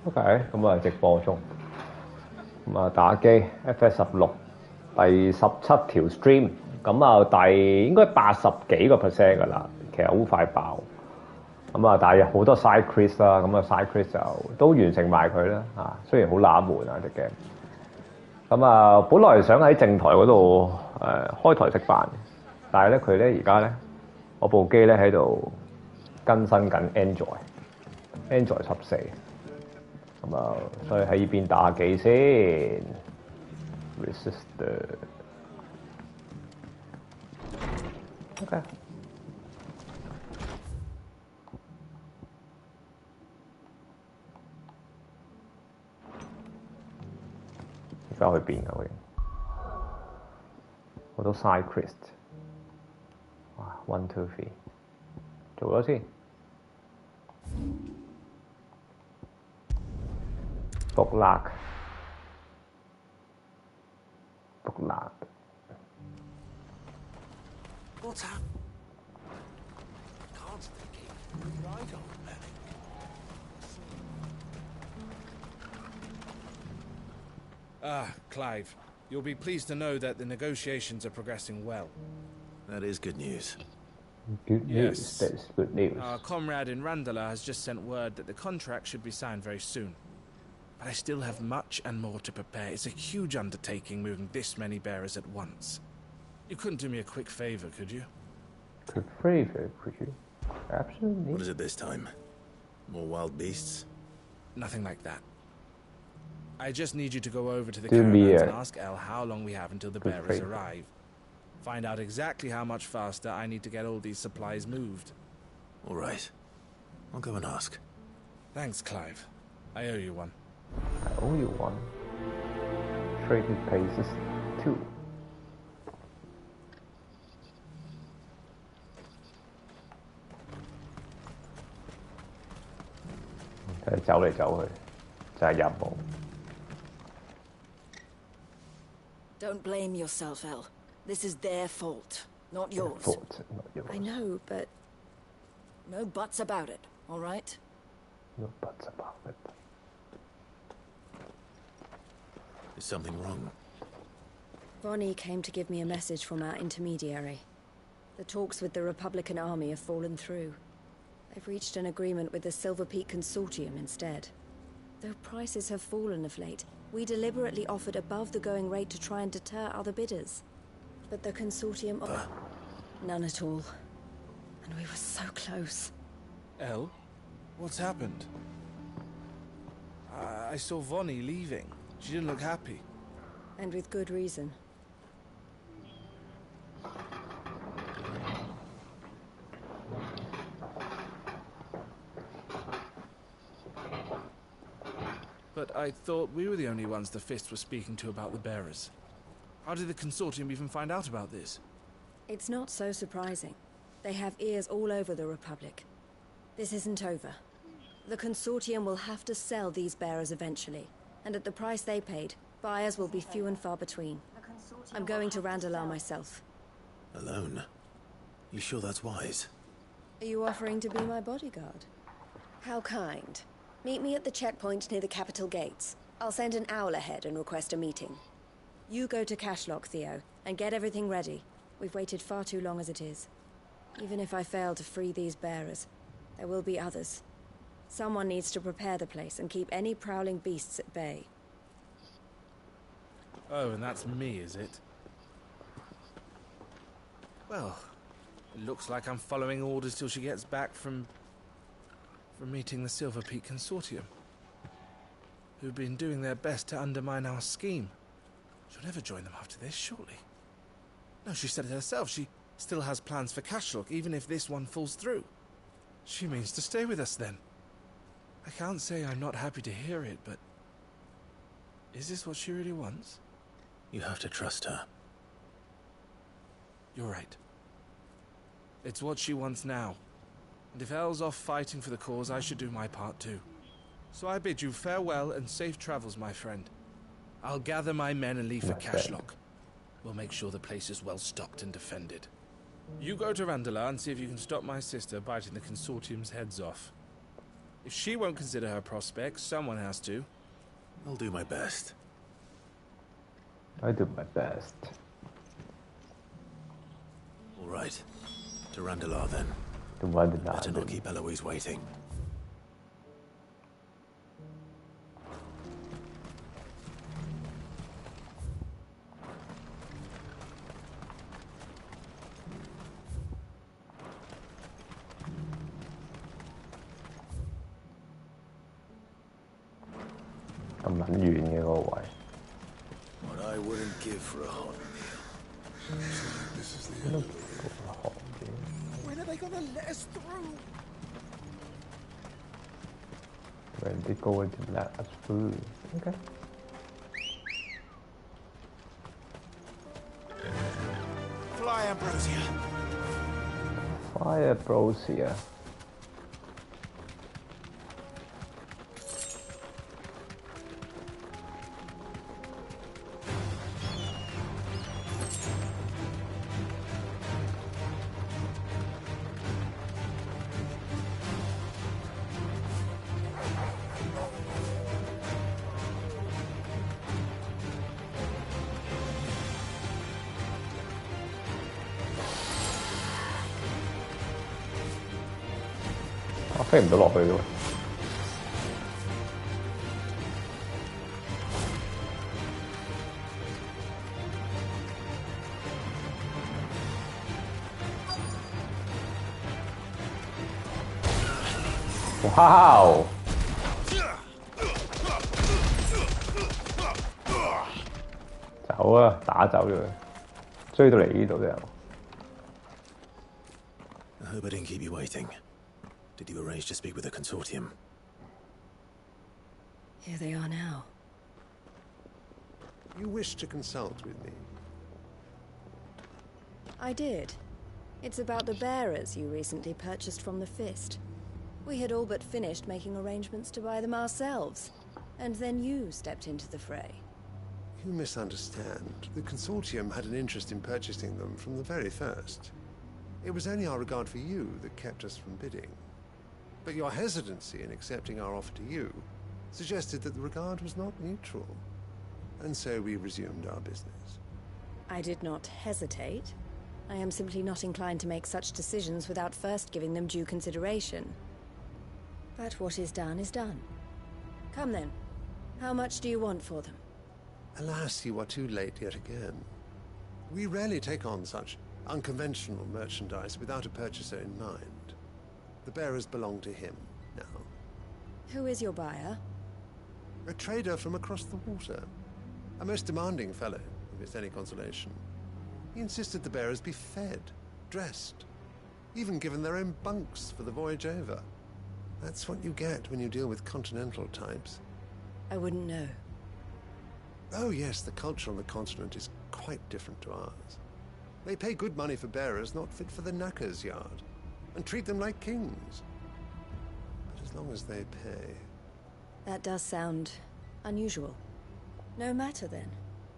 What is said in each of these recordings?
OK， 咁啊直播中，咁啊打機 FS16第17條 stream， 咁啊應該80幾個 percent 㗎啦，其實好快爆。咁啊，但係好多 side quest 啦，咁啊 side quest 就都完成埋佢啦嚇。雖然好冷門啊隻 game，咁啊本來想喺正台嗰度開台食飯，但係咧佢咧而家咧我部機咧喺度更新緊 Android 14，咁啊所以喺呢邊打下機先 resistor OK。而家去邊啊？喂，好多 side quest， 哇 1 2 3， 做咗先。Book luck， book luck。What's happened? Can't they keep right on there? Clive, you'll be pleased to know that the negotiations are progressing well. That is good news. Good news. Yes. That's good news. Our comrade in Randala has just sent word that the contract should be signed very soon. But I still have much and more to prepare. It's a huge undertaking moving this many bearers at once. You couldn't do me a quick favor, could you? Quick favor, could you? Absolutely. What is it this time? More wild beasts? Nothing like that. I just need you to go over to the Do me caravans a and ask Elle how long we have until the good bearers favor. arrive. Find out exactly how much faster I need to get all these supplies moved. All right. I'll go and ask. Thanks, Clive. I owe you one. I owe you one. Trading places 2。走嚟走去，就係任務。Don't blame yourself, Elle. This is their fault, not yours. Fault, not yours. I know, but no buts about it, all right? No buts about it. Is something wrong? Bonnie came to give me a message from our intermediary. The talks with the Republican Army have fallen through. They've reached an agreement with the Silver Peak Consortium instead. Though prices have fallen of late, we deliberately offered above the going rate to try and deter other bidders. But the Consortium... None at all. And we were so close. Elle? What's happened? I saw Vonnie leaving. She didn't look happy. And with good reason. But I thought we were the only ones the Fist were speaking to about the bearers. How did the Consortium even find out about this? It's not so surprising. They have ears all over the Republic. This isn't over. The Consortium will have to sell these bearers eventually, and at the price they paid, buyers will be few and far between. I'm going to Randalar myself. Alone? You sure that's wise? Are you offering to be my bodyguard? How kind. Meet me at the checkpoint near the capital gates. I'll send an owl ahead and request a meeting. You go to Cashlock, Theo, and get everything ready. We've waited far too long as it is. Even if I fail to free these bearers, there will be others. Someone needs to prepare the place and keep any prowling beasts at bay. Oh, and that's me, is it? Well, it looks like I'm following orders till she gets back from meeting the Silver Peak Consortium, who've been doing their best to undermine our scheme. She'll never join them after this, surely. No, she said it herself. She still has plans for Cashlock, even if this one falls through. She means to stay with us, then. I can't say I'm not happy to hear it, but... is this what she really wants? You have to trust her. You're right. It's what she wants now. And if Elle's off fighting for the cause, I should do my part too. So I bid you farewell and safe travels, my friend. I'll gather my men and leave for Cashlock. We'll make sure the place is well stocked and defended. You go to Randalar and see if you can stop my sister biting the Consortium's heads off. If she won't consider her prospects, someone has to. I'll do my best. I do my best. All right. To Randalar then. Better not keep Eloise waiting. What I wouldn't give for a hot meal. This is the end. When are they gonna let us through? When they go to let us through. Okay. Fly, Ambrosia. Fire Ambrosia.我飛唔到落去嘅喎。哇！走啊！打走咗佢，追到嚟呢度都有。I hope I didn't keep you waiting. Did you arrange to speak with the consortium? Here they are now. You wish to consult with me? I did. It's about the bearers you recently purchased from the Fist. We had all but finished making arrangements to buy them ourselves, and then you stepped into the fray. You misunderstand. The consortium had an interest in purchasing them from the very first. It was only our regard for you that kept us from bidding. But your hesitancy in accepting our offer to you suggested that the regard was not mutual. And so we resumed our business. I did not hesitate. I am simply not inclined to make such decisions without first giving them due consideration. But what is done is done. Come then. How much do you want for them? Alas, you are too late yet again. We rarely take on such unconventional merchandise without a purchaser in mind. The bearers belong to him now. Who is your buyer? A trader from across the water. A most demanding fellow, if it's any consolation. He insisted the bearers be fed, dressed, even given their own bunks for the voyage over. That's what you get when you deal with continental types. I wouldn't know. Oh yes, the culture on the continent is quite different to ours. They pay good money for bearers not fit for the knacker's yard, and treat them like kings. But as long as they pay... That does sound unusual. No matter then.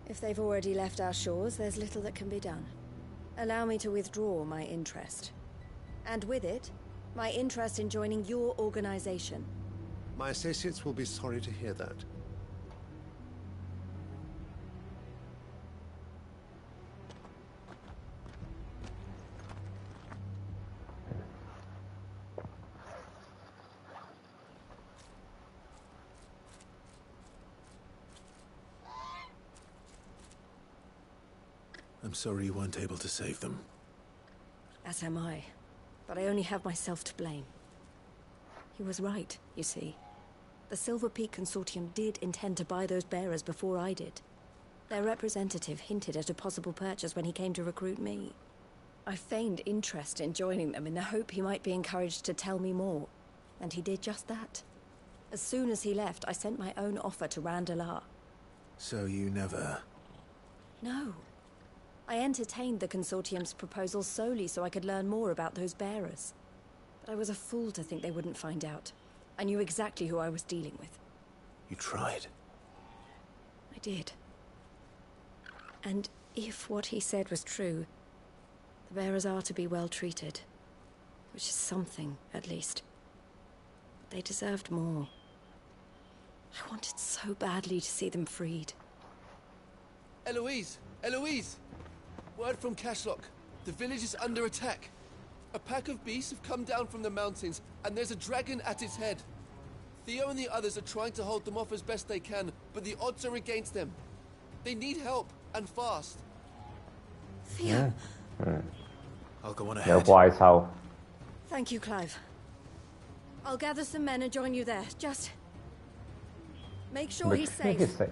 If they've already left our shores, there's little that can be done. Allow me to withdraw my interest. And with it, my interest in joining your organization. My associates will be sorry to hear that. I'm sorry you weren't able to save them. As am I. But I only have myself to blame. He was right, you see. The Silver Peak Consortium did intend to buy those bearers before I did. Their representative hinted at a possible purchase when he came to recruit me. I feigned interest in joining them in the hope he might be encouraged to tell me more. And he did just that. As soon as he left, I sent my own offer to Randalar. So you never... No. I entertained the Consortium's proposal solely so I could learn more about those bearers. But I was a fool to think they wouldn't find out. I knew exactly who I was dealing with. You tried. I did. And if what he said was true, the bearers are to be well treated. Which is something, at least. They deserved more. I wanted so badly to see them freed. Eloise! Eloise! Word from Cashlock. The village is under attack. A pack of beasts have come down from the mountains, and there's a dragon at its head. Theo and the others are trying to hold them off as best they can, but the odds are against them. They need help, and fast. Theo. I'll go on 有 ahead. 怪獸， Thank you, Clive. I'll gather some men and join you there. Just make sure he's safe. safe。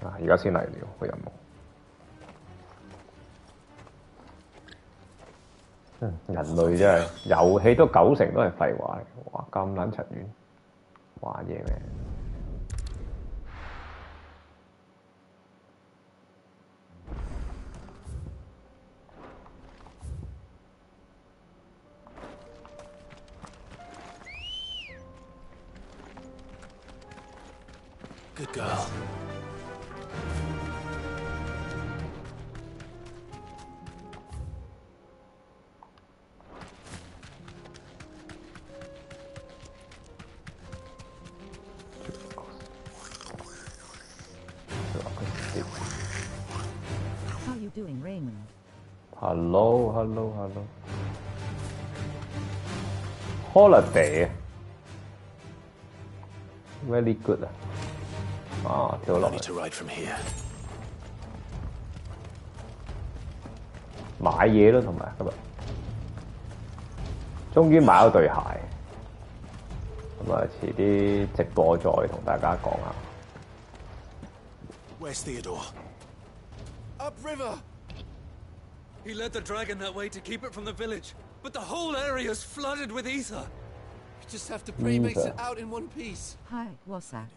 啊！而家先嚟了個任務。人類真係遊戲都90%都係廢話嚟，哇！咁撚柒遠，話嘢咩？ Good girl. How you doing, Raymond? Hello, hello, hello. Holiday. Very good 啊！跳 I 落 need 去 to ride from here. 買嘢咯，同埋今日終於買咗對鞋，咁啊遲啲直播再同大家講下。 Where's Theodore? Upriver! He led the dragon that way to keep it from the village, but the whole area's flooded with ether. We just have to pray he makes it out in one piece. Hi, what's that?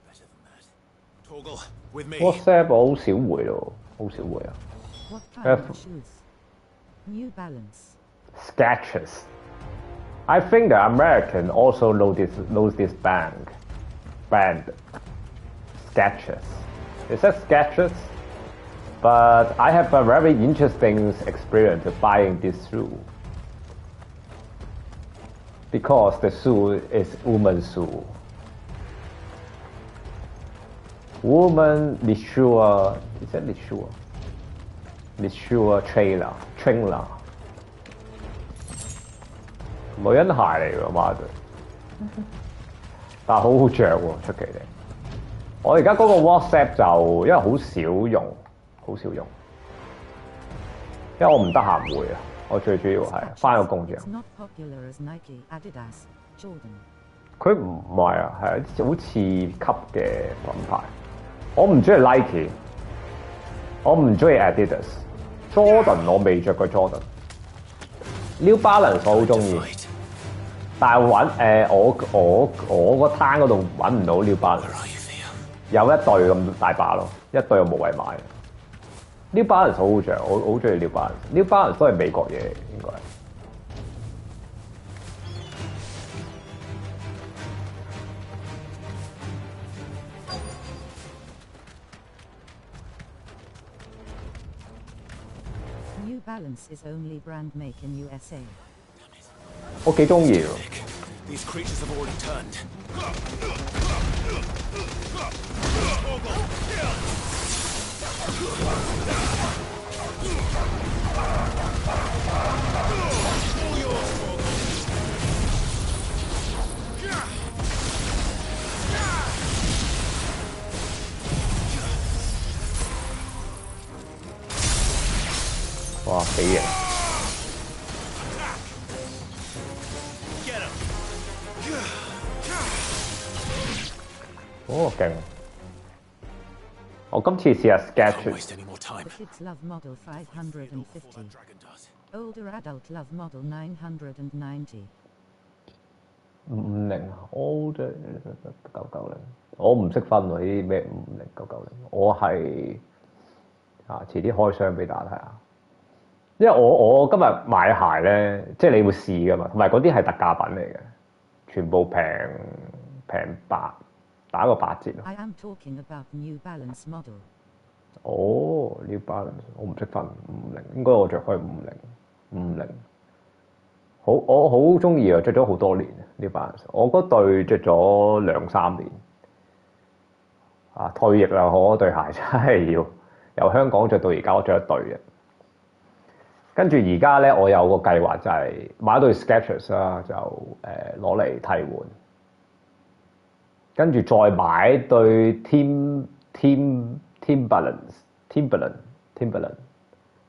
Torgal, with me. WhatsApp 我好少回咯，好少回啊。 What kind of shoes? New Balance. Skechers. I think the American also knows this brand. Skechers. Is that Skechers? But I have a very interesting experience buying this shoe. Because the shoe is woman's shoe. Woman Lishua, is that Lishua? Lishua trainer. 女人鞋嚟㗎嘛對，但係好好着喎，出奇地。我而家嗰個 WhatsApp 就因為好少用，因為我唔得閒回啊。我最主要係翻個工啫。 It's not popular as Nike, Adidas, Jordan. 佢唔係啊，係好次級嘅品牌。我唔中意 Nike， 我唔中意 Adidas。Jordan 我未着過 Jordan。New Balance 我好中意，但係我個攤嗰度揾唔到 New Balance， 有一對咁大把咯，一對又無謂買。New Balance 好好着，我好中意 New Balance。New Balance 都係美國嘢應該係。 New Balance is only brand make in USA. 我幾中意。 These creatures have already turned. 哇，幾型！哦，勁！我今次試下 Can't Skechers。 waste any more time. The kids love model 550. Older adult love model 990. 550 old 990，我唔識分喎呢啲咩550 990，我係遲啲開箱俾大家睇下。因為我今日買鞋咧，即係你會試噶嘛，同埋嗰啲係特價品嚟嘅，全部平打個8折。 I am talking about New Balance model. 哦 ，New Balance 我唔識分550，應該我着開50。我好中意啊，着咗好多年 New Balance。我嗰對着咗2-3年。啊，退役啦！我對鞋真係要由香港着到而家，我着一對嘅。跟住而家咧，我有個計劃就係買一對 Skechers 啦，就攞嚟替換。跟住再買對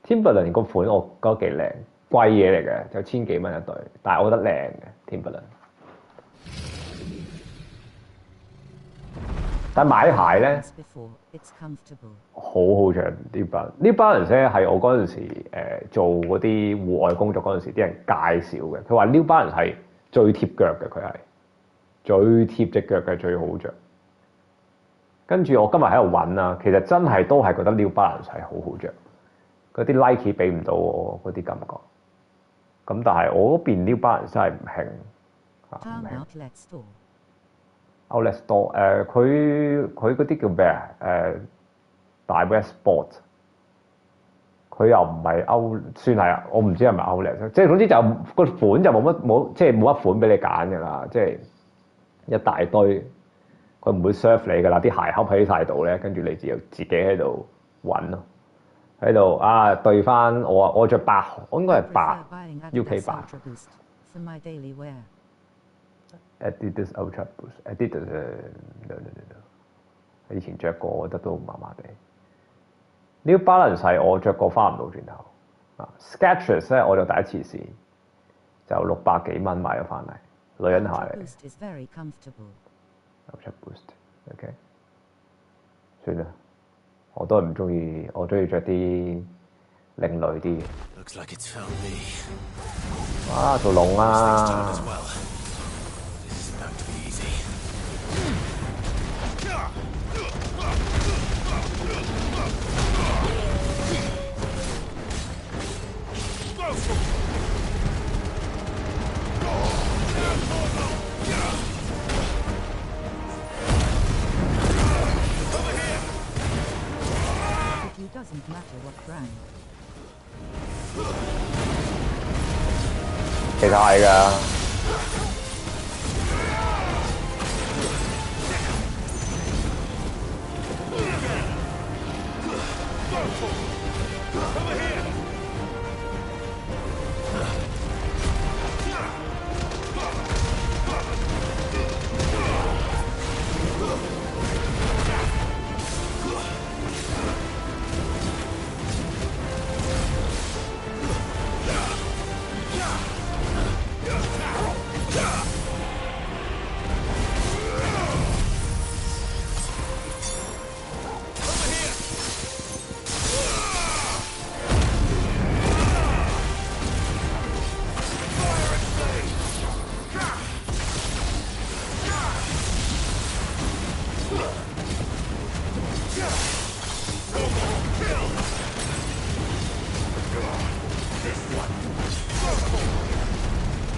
Timberland 個款我覺得幾靚，貴嘢嚟嘅，就1000幾蚊一對，但係我覺得靚嘅 Timberland。但買鞋咧，好好着 New Balance。New Balance 咧係我嗰陣時做嗰啲戶外工作嗰陣時，啲人介紹嘅。佢話 New Balance 係最貼腳嘅，佢係最貼隻腳嘅，最好着。跟住我今日喺度揾啊，其實真係都係覺得 New Balance 係好好着。嗰啲 Nike 俾唔到我嗰啲感覺。咁但係我嗰邊 New Balance 真係唔興啊，唔興。Outlet Store 佢嗰啲叫咩啊？大 West Sport 佢又唔係算係啊，我唔知係咪 Outlet， 即係總之就個款就即係冇一款俾你揀㗎啦，即係一大堆，佢唔會 serve 你㗎啦，啲鞋盒喺晒度咧，跟住你自己喺度揾咯，喺度啊對翻我着8，我應該係8 UK 8。Adidas Ultra Boost，Adidas no， 以前着過，我覺得都麻麻地。New Balance 係我着過翻唔到轉頭啊 ，Skechers 咧我就第一次試，就600幾蚊買咗翻嚟，女人鞋嚟。Ultra Boost，OK， 算啦，我都係唔中意，我中意着啲另類啲。哇，做龍啊！其實係㗎。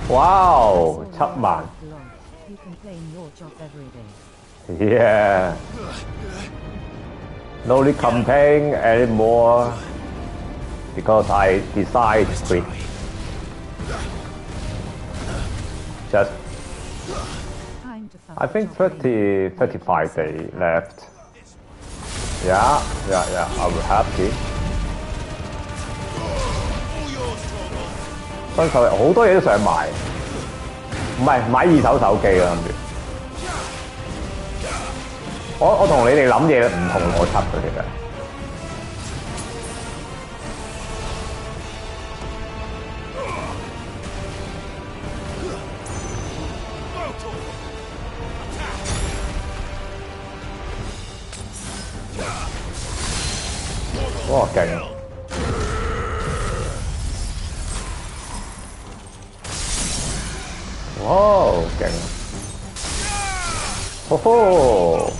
Wow, 7萬。Yeah. No need campaign anymore because I decide to quit. Just, I think 35 days left. Yeah, I will happy. 新手好多嘢都想買，唔係買二手手機啦，諗住。我同你哋諗嘢唔同邏輯嘅，其實。哇，勁！哇，勁！吼吼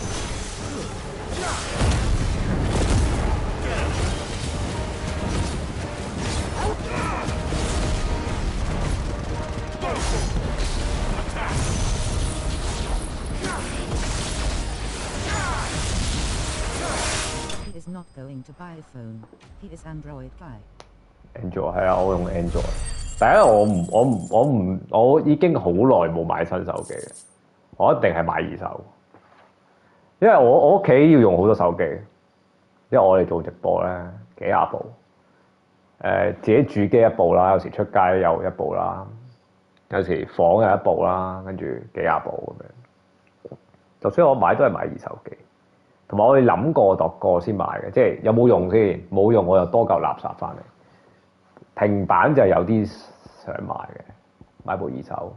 ！Not going to buy a phone. He is Android guy. Android 係啊，我用 Android。第一我已經好耐冇買新手機嘅，我一定係買二手，因為我屋企要用好多手機，因為我哋做直播咧幾廿部，自己主機一部啦，有時出街有一部啦，有時房有一部啦，跟住幾廿部咁樣。就算我買都係買二手機，同埋我哋諗過度過先買嘅，即係有冇用先？冇用我又多嚿垃圾翻嚟。平板就有啲想買嘅，買部二手，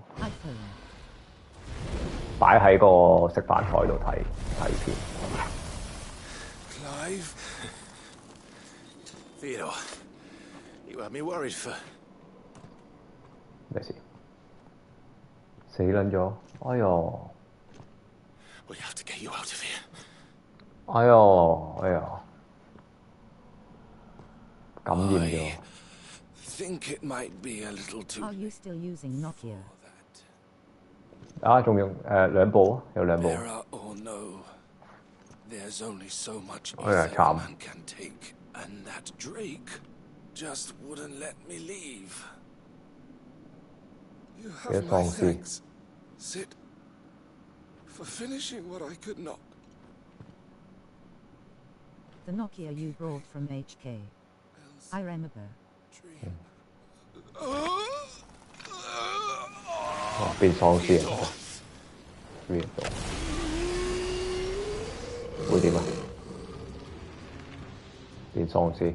擺喺個食飯台度睇片。Clive, Theodore, you had me worried for. 咩事？死撚咗！哎呦！ We have to get you out of here. 哎呦！哎呦！感染咗。Think it might be a little too. Are you still using Nokia? 啊，仲用兩部，有兩部。 There are or no. There's only so much Oh, yeah, ether a Tom. man can take, and that Drake just wouldn't let me leave. You have Yes, my I'll see. thanks, Sid, for finishing what I could not. The Nokia you brought from HK. I remember. Dream. 變喪屍啊！變咗會點啊？變喪屍。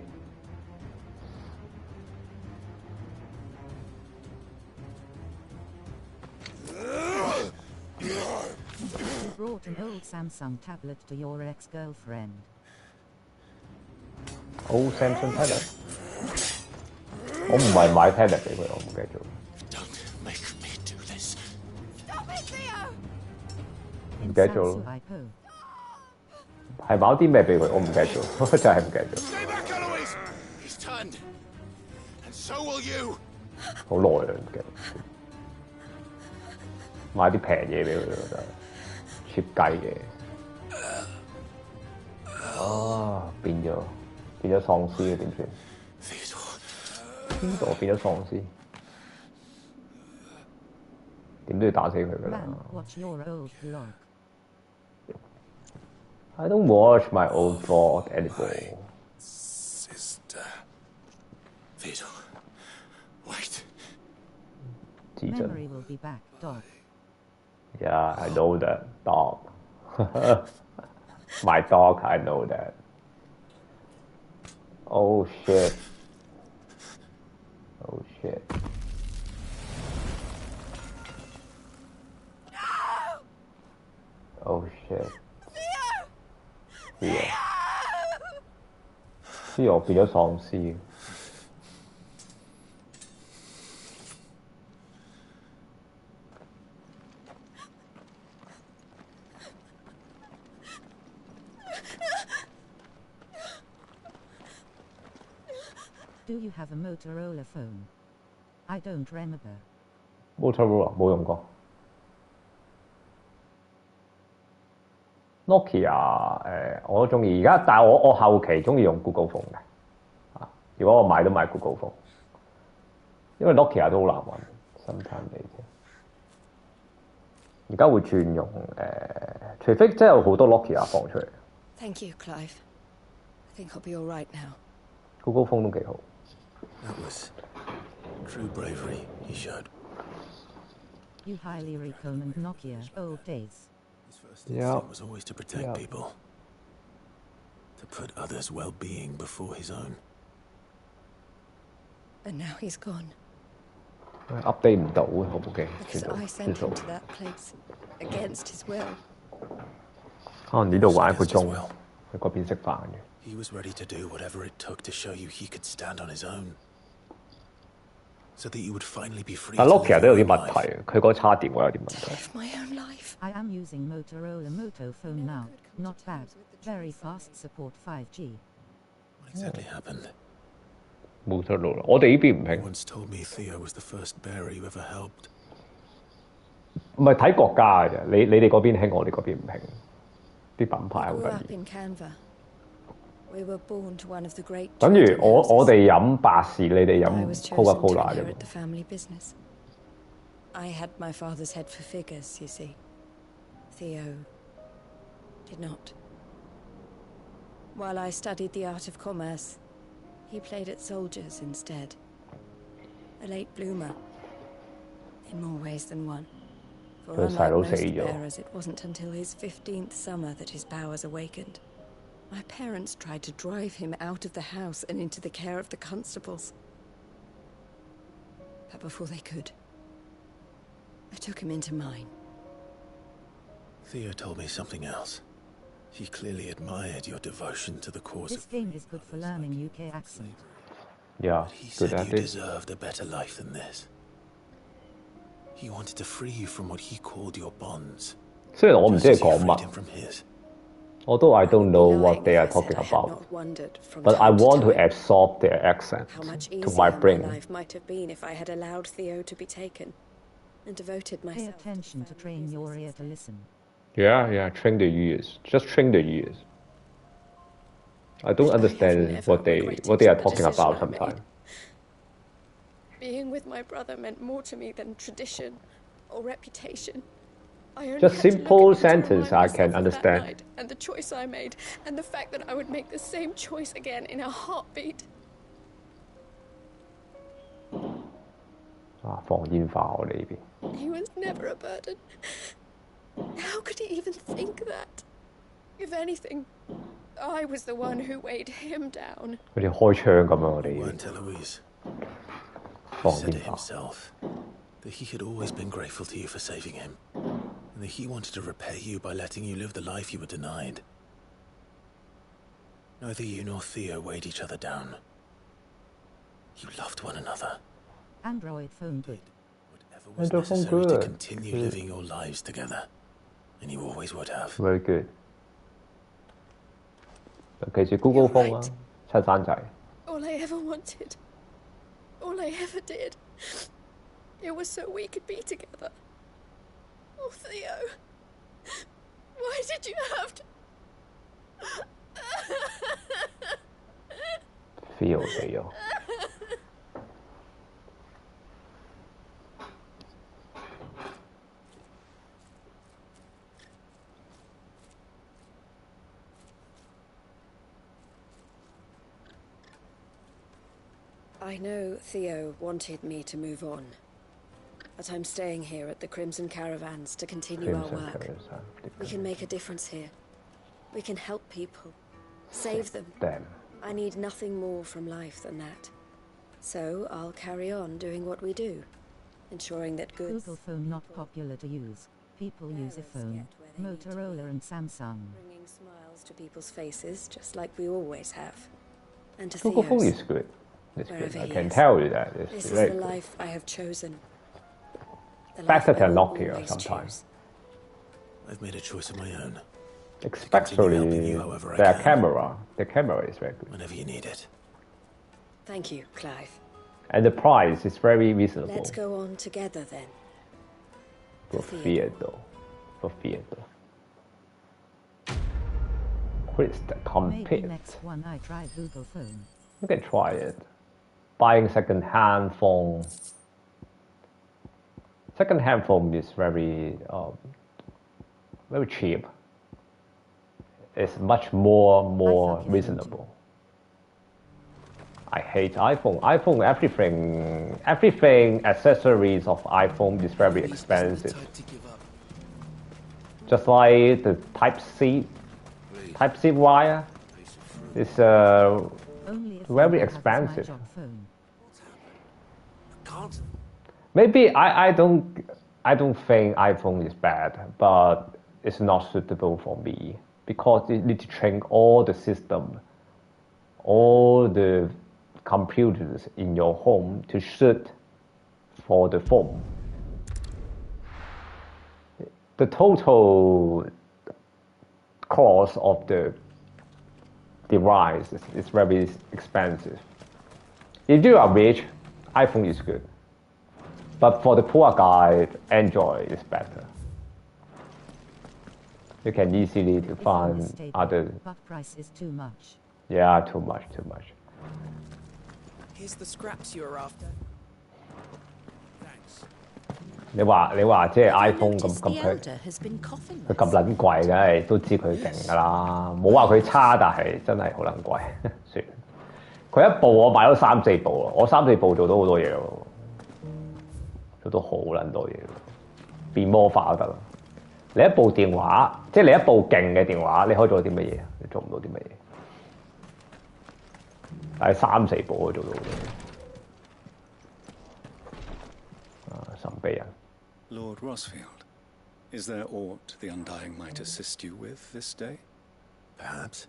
You brought an old Samsung tablet to your ex-girlfriend. Old Samsung tablet？ 我唔係買 tablet 俾佢，我唔記得咗。 Don't make me do this. Stop it, Theo! 唔記得咗咯。係買啲咩俾佢？我唔記得咗，真係唔記得咗。 Stay back, Eloise! He's turned. And so will you. 好耐啦，唔記得。買啲平嘢俾佢咯，真係 cheap 雞嘅。啊，變咗喪屍嘅點算？ 邊度變咗喪屍？點都要打死佢㗎啦 Watch your old vlog. I don't watch my old vlog anymore. Sister. Theodore. Wait. Memory will be back, dog. Yeah, I know that dog. My dog, I know that. Oh shit. Oh shit. No! Oh shit. Theo! Theo 變咗喪屍。 Do you have a Motorola phone? I don't remember. Motorola 冇用過。Nokia 我都中意，而家但係我後期中意用 Google phone 嘅。如果我買都買 Google phone，因為 Nokia 都好難揾，生產嚟啫。而家會轉用除非真係有好多 Nokia 放出嚟。Thank you, Clive. I think I'll be all right now. Google phone 都幾好。 That was true bravery he showed. You highly recommend Nokia old days. His first instinct was always to protect people. To put others' well-being before his own. And now he's gone. update 唔到嘅部機， Because I sent him to that place against his will. 可能呢度玩1個鐘，去嗰邊食飯嘅。 He was ready to do whatever it took to show you he could stand on his own. So that you would finally be free. 但 Nokia 都有啲問題，佢嗰叉電話有啲問題。 Live my own life. I am using Motorola Moto phone now. Not bad. Very fast support 5G. What exactly happened? Motorola，我哋呢邊唔 You 興。 once told me Theo was the first bearer you ever helped. 唔係睇國家嘅啫，你哋嗰邊興，我哋嗰邊唔興。啲品牌好 Grew 得 up 意。 in Canva. We were born to one of the great 等於 trading 我 houses. 哋飲百事，你哋 I 飲 was chosen to Coca-Cola 啫。 inherit the family business. I had my father's head for figures, you see. Theo did not. While I studied the art of commerce, he played at soldiers instead. A late bloomer, in more ways than one. For佢 unlike 細佬 most 死咗。 bearers, it wasn't until his 15th summer that his powers awakened. My parents tried to drive him out of the house and into the care of the constables. But before they could, I took him into mine. Theo told me something else. He clearly admired your devotion to the cause This of... game is good for learning UK accent. Yeah, He good said at you it. deserved a better life than this. He wanted to free you from what he called your bonds. 雖然我唔 Just 知係 as you 講 freed 乜 him，from his. although I don't know Lying what they if are I said talking I had about, not wondered from but I time to want to time absorb their accent how much to easier my my brain. life might have been if I had allowed Theo to be taken and devoted Pay myself attention to train your ear to listen. Yeah, train the ears. Just train the ears. I don't understand never what they regretted are the talking decision about I sometimes. Being with my brother meant more to me than tradition or reputation. I only Just had to simple look at him to sentence remind I can myself of that understand. night and the choice I made, and the fact that I would make the same choice again in a heartbeat. 放煙花我哋呢邊。 He was never a burden. How could he even think that? If anything, I was the one who weighed him down. 好似開槍咁樣我哋 You 呢邊 weren't Eloise. He 放 said 煙 it 花。 himself that he had always been grateful to you for saving him, and that he wanted to repay you by letting you live the life you were denied. Neither you nor Theo weighed each other down. You loved one another. Android phone good. Whatever was Android phone necessary to good. continue living your lives together, and you always would have. Very good。尤其是 Google 風啊，親生仔。 All I ever wanted, all I ever did, it was so we could be together. Oh, Theo, why did you have to? feel 死咗。 I know Theo wanted me to move on, but I'm staying here at the Crimson Caravans to continue our work. We can make a difference here. We can help people, save them. Damn. I need nothing more from life than that. So I'll carry on doing what we do, ensuring that goods... Google phone not popular to use. People use a phone. Motorola and Samsung. Bringing smiles to people's faces, just like we always have. And to Google phone Theo's. is good. It's good. Wherever I he can is. tell you that. It's This is very the good. life I have chosen. The Better life I than will Nokia always sometimes. choose. I've made a choice of my own. Especially helping you however I their can. camera. The camera is very good. Whenever you need it. Thank you, Clive. And the price is very reasonable. Let's go on together then. For For theater. For theater. Chris, the Maybe compete. next one I try Google phone. You can try it. Buying second-hand phone. Second-hand phone is very cheap. It's much more iPhone is reasonable. I hate iPhone. iPhone, everything accessories of iPhone is very Eloise wasn't the expensive. type to give up. Just like the Type-C wire is Only if very you have a expensive. job phone. Can't. Maybe I don't think iPhone is bad, but it's not suitable for me because you need to train all the system, all the computers in your home to suit for the phone. The total cost of the device is very expensive. If you are rich, iPhone is good. But for the poor guy, Android is better. You can easily to If find phone is stable, other. but price is too much. Yeah, too much, too much. Here's the scraps you were after. 你話即係 iPhone 咁 Noticed the 佢 elder has been coughing 佢咁 less. 撚貴，梗係都知佢勁㗎啦。冇話佢差，但係真係好撚貴。算，佢一部我買咗3-4部咯，我3-4部做到好多嘢咯，做到好撚多嘢，變魔法都得啦。你一部電話，即係你一部勁嘅電話，你可以做到啲乜嘢？你做唔到啲乜嘢？但係3-4部可以做到好多嘢。神秘人。Lord Rosfield, is there aught the Undying might assist you with this day? Perhaps.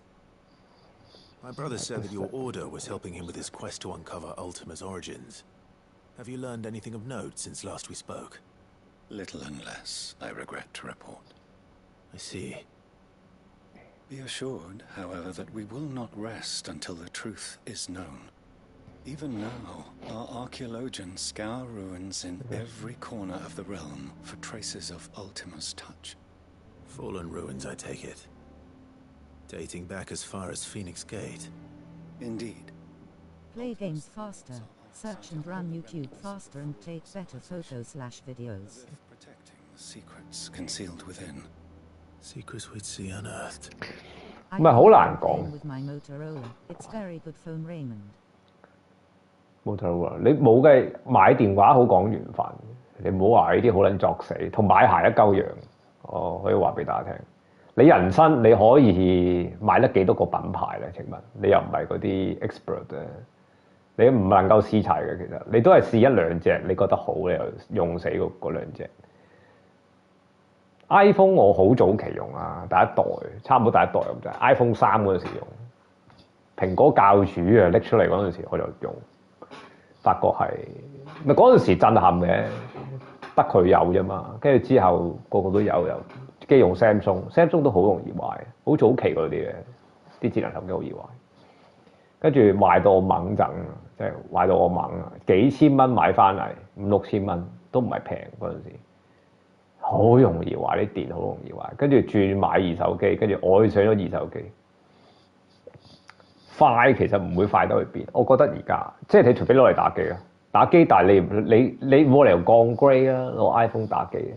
My brother said that your order was helping him with his quest to uncover Ultima's origins. Have you learned anything of note since last we spoke? Little and less, I regret to report. I see. Be assured, however, that we will not rest until the truth is known. Even now, our archaeologians scour ruins in every corner of the realm for traces of Ultima's touch. Fallen ruins, I take it. Dating back as far as Phoenix Gate. Indeed. Play games faster, search and run YouTube faster and take better photos/videos. Protecting the secrets concealed within. Secrets we'd see unearthed. 唔係好難講。With my Motorola, it's very good phone, Raymond. Motorola，你冇嘅買電話好講緣分，你唔好話呢啲好撚作死，同買鞋一鳩樣。我可以話俾大家聽，你人生你可以買得幾多個品牌咧？請問你又唔係嗰啲 expert 咧，你唔能夠試齊嘅。其實你都係試1-2隻，你覺得好你又用死嗰2隻。iPhone 我好早期用啊，第一代差唔多第一代咁就係 iPhone 3嗰陣時用，蘋果教主啊拎出嚟嗰陣時我就用。發覺係咪嗰陣時震撼嘅，得佢有啫嘛。跟住之後個個都有，又機用 Samsung 都好容易壞，好早期嗰啲嘅啲智能手機好易壞。跟住壞到我猛整，即係壞到我猛啊！幾千蚊買翻嚟，5-6千蚊都唔係平嗰陣時，好容易壞啲電，好容易壞。跟住轉買二手機，跟住愛上咗二手機。快其實唔會快得去邊，我覺得而家即係你除非攞嚟打機啊，打機但係你冇理由降 grade 啊，攞 iPhone 打機嘅。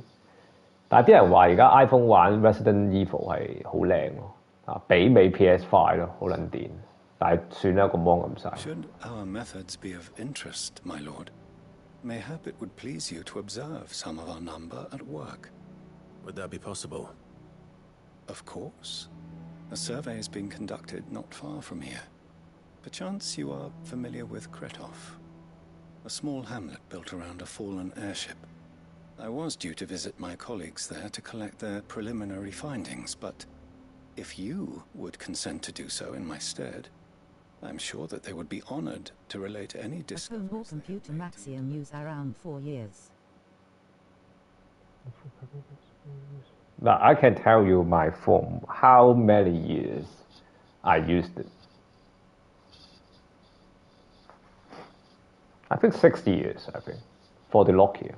但係啲人話而家 iPhone 玩 Resident Evil 係好靚喎，啊媲美 PS5 咯，好撚電，但係算啦個芒咁細。Should our methods be of interest, my lord, mayhap it would please you to observe some of our number at work. Would that be possible? Of course. A survey is being conducted not far from here. Perchance you are familiar with Kretov, a small hamlet built around a fallen airship. I was due to visit my colleagues there to collect their preliminary findings, but if you would consent to do so in my stead, I'm sure that they would be honored to relate any A phone or computer maximum use around 4 years. Now I can tell you my phone how many years I used it. I think 60 years, I think, for the Nokia.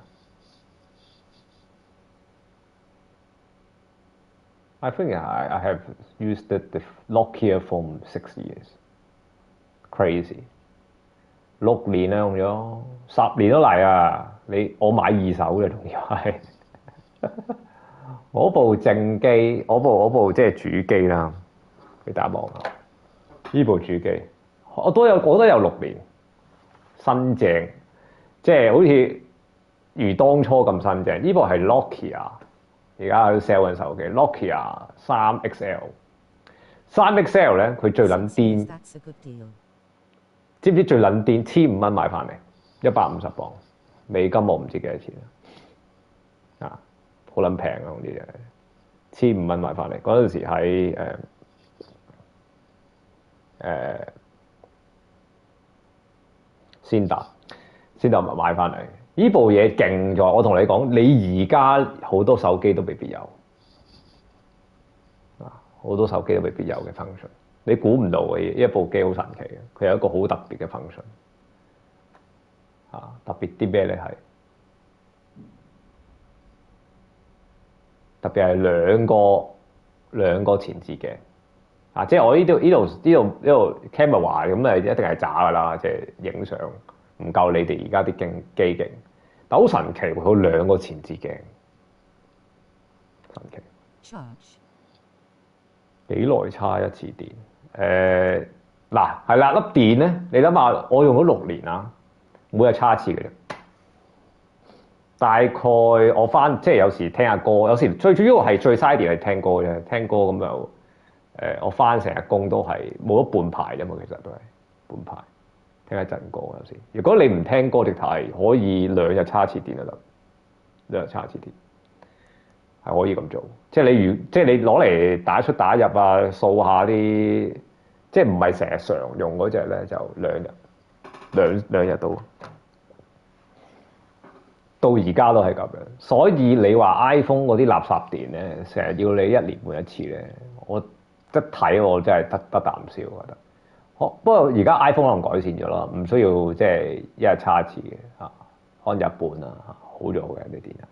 I think I have used the Nokia phone 6 years. Crazy. 6年啦用咗，10年都嚟啊！我買二手嘅仲要係，我部正機，我部即係主機啦，俾大家望下。呢部主機我都有6年。新正，即係好似如當初咁新正。呢部係 Nokia， 而家喺度 sell 緊手機 ，Nokia 3XL。3XL 咧，佢最撚癲，知唔知最撚癲？1500蚊買翻嚟，150磅美金，我唔知幾多錢啊！好撚平啊！嗰啲嘢，1500蚊買翻嚟，嗰陣時喺先達咪買翻嚟，呢部嘢勁咗。我同你講，你而家好多手機都未必有，好多手機都未必有嘅 function， 你估唔到嘅一部機好神奇嘅，佢有一個好特別嘅 function， 特別啲咩咧係？特別係兩個前置鏡，即係我呢度 camera 咁誒，一定係渣㗎啦，即係影相唔夠你哋而家啲機勁，但好神奇喎，佢兩個前置鏡，神奇。Charge 幾耐叉一次電？嗱係啦，粒電咧，你諗下，我用咗6年啦，每日叉一次嘅啫。大概我即係有時聽下歌，有時最主要係最嘥電係聽歌啫，聽歌咁就我翻成日工都係冇咗半排啫嘛，其實都係半排聽一陣歌有時。如果你唔聽歌，直頭係可以2日叉一次電就得，2日叉一次電係可以咁做。即係你攞嚟打出打入啊，掃下啲，即係唔係成日常用嗰隻咧，就2日到而家都係咁樣，所以你話 iPhone 嗰啲垃圾電咧，成日要你1年換一次咧，我一睇我真係得啖笑，我覺得。不過而家 iPhone 可能改善咗啦，唔需要即係一日叉一次嘅嚇，可能一半啦嚇，好咗嘅啲電係。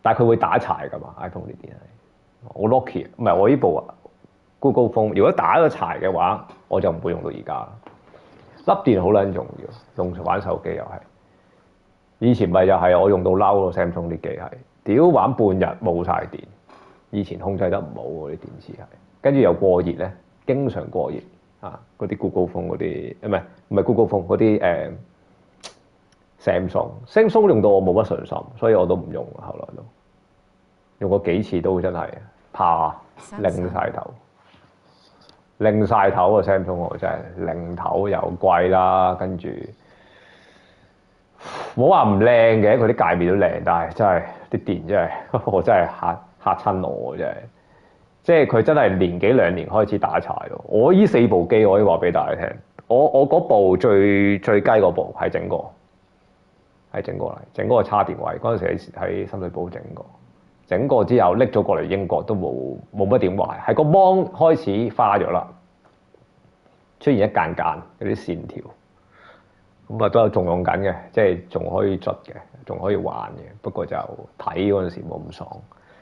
但係佢會打柴㗎嘛 ，iPhone 啲電係。我 Nokia 唔係我呢部啊 Google Phone，如果打咗柴嘅話，我就唔會用到而家啦。粒電好撚重要，用玩手機又係。以前咪又係我用到嬲咯 Samsung 啲機係，屌玩半日冇晒電。以前控制得唔好喎啲電池係，跟住又過熱咧，經常過熱啊！嗰啲 Google Phone 嗰啲，唔係 Google Phone 嗰啲Samsung 用到我冇乜信心，所以我都唔用。後來都用過幾次都真係怕擰晒頭，擰晒頭啊 Samsung 我真係擰頭又貴啦，跟住。冇話唔靚嘅，佢啲界面都靚，但係真係啲電真係，我真係嚇親我真係，即係佢真係年幾2年開始打柴咯。我依4部機我可以話俾大家聽，我嗰部最雞嗰部係整過嚟，整嗰個叉電位嗰陣時喺深水埗整過之後拎咗過嚟英國都冇乜點壞，係個芒開始花咗啦，出現一間嗰啲線條。咁啊都有仲用緊嘅，即係仲可以捽嘅，仲可以玩嘅。不過就睇嗰陣時冇咁爽。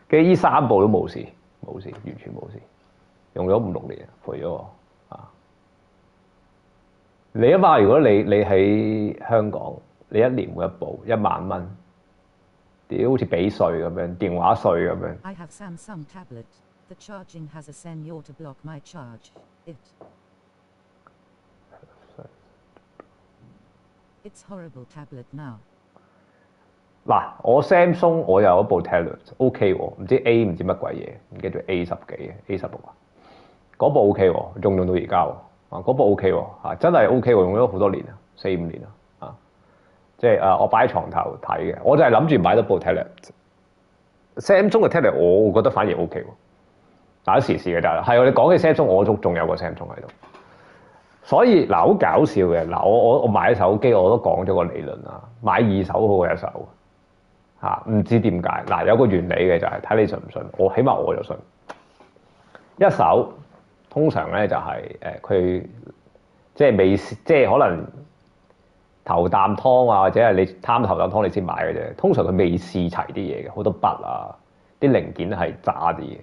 跟住依3部都冇事，完全冇事。用咗5、6年，賠咗我啊！你諗下，如果你喺香港，你1年換一部1萬蚊，屌好似俾稅咁樣，電話稅咁樣。I have Samsung tablet. The charging has a sensor to block my charge. It's horrible tablet now. 嗱，我 Samsung 我有一部 tablet，OK 喎，唔知 A 唔知乜鬼嘢，唔記得 A10幾 A16啊，嗰部 OK 喎，用到而家喎，啊嗰部 OK 喎，真係 OK 喎，用咗好多年啊，4、5年啊，即係我擺喺床頭睇嘅，我就係諗住買多部 tablet。Samsung 嘅 tablet 我覺得反而 OK 喎，打時嘅咋，係我哋講起 Samsung，我仲有個 Samsung 喺度。所以嗱，好搞笑嘅嗱，我買手機我都講咗個理論啦，買2手好過1手嚇，唔知點解嗱，有個原理嘅就係睇你信唔信，起碼我就信。1手通常咧就係佢即係未即係可能頭啖湯啊，或者係你貪頭啖湯你先買嘅啫。通常佢未試齊啲嘢嘅，好多筆啊，啲零件係渣啲嘅。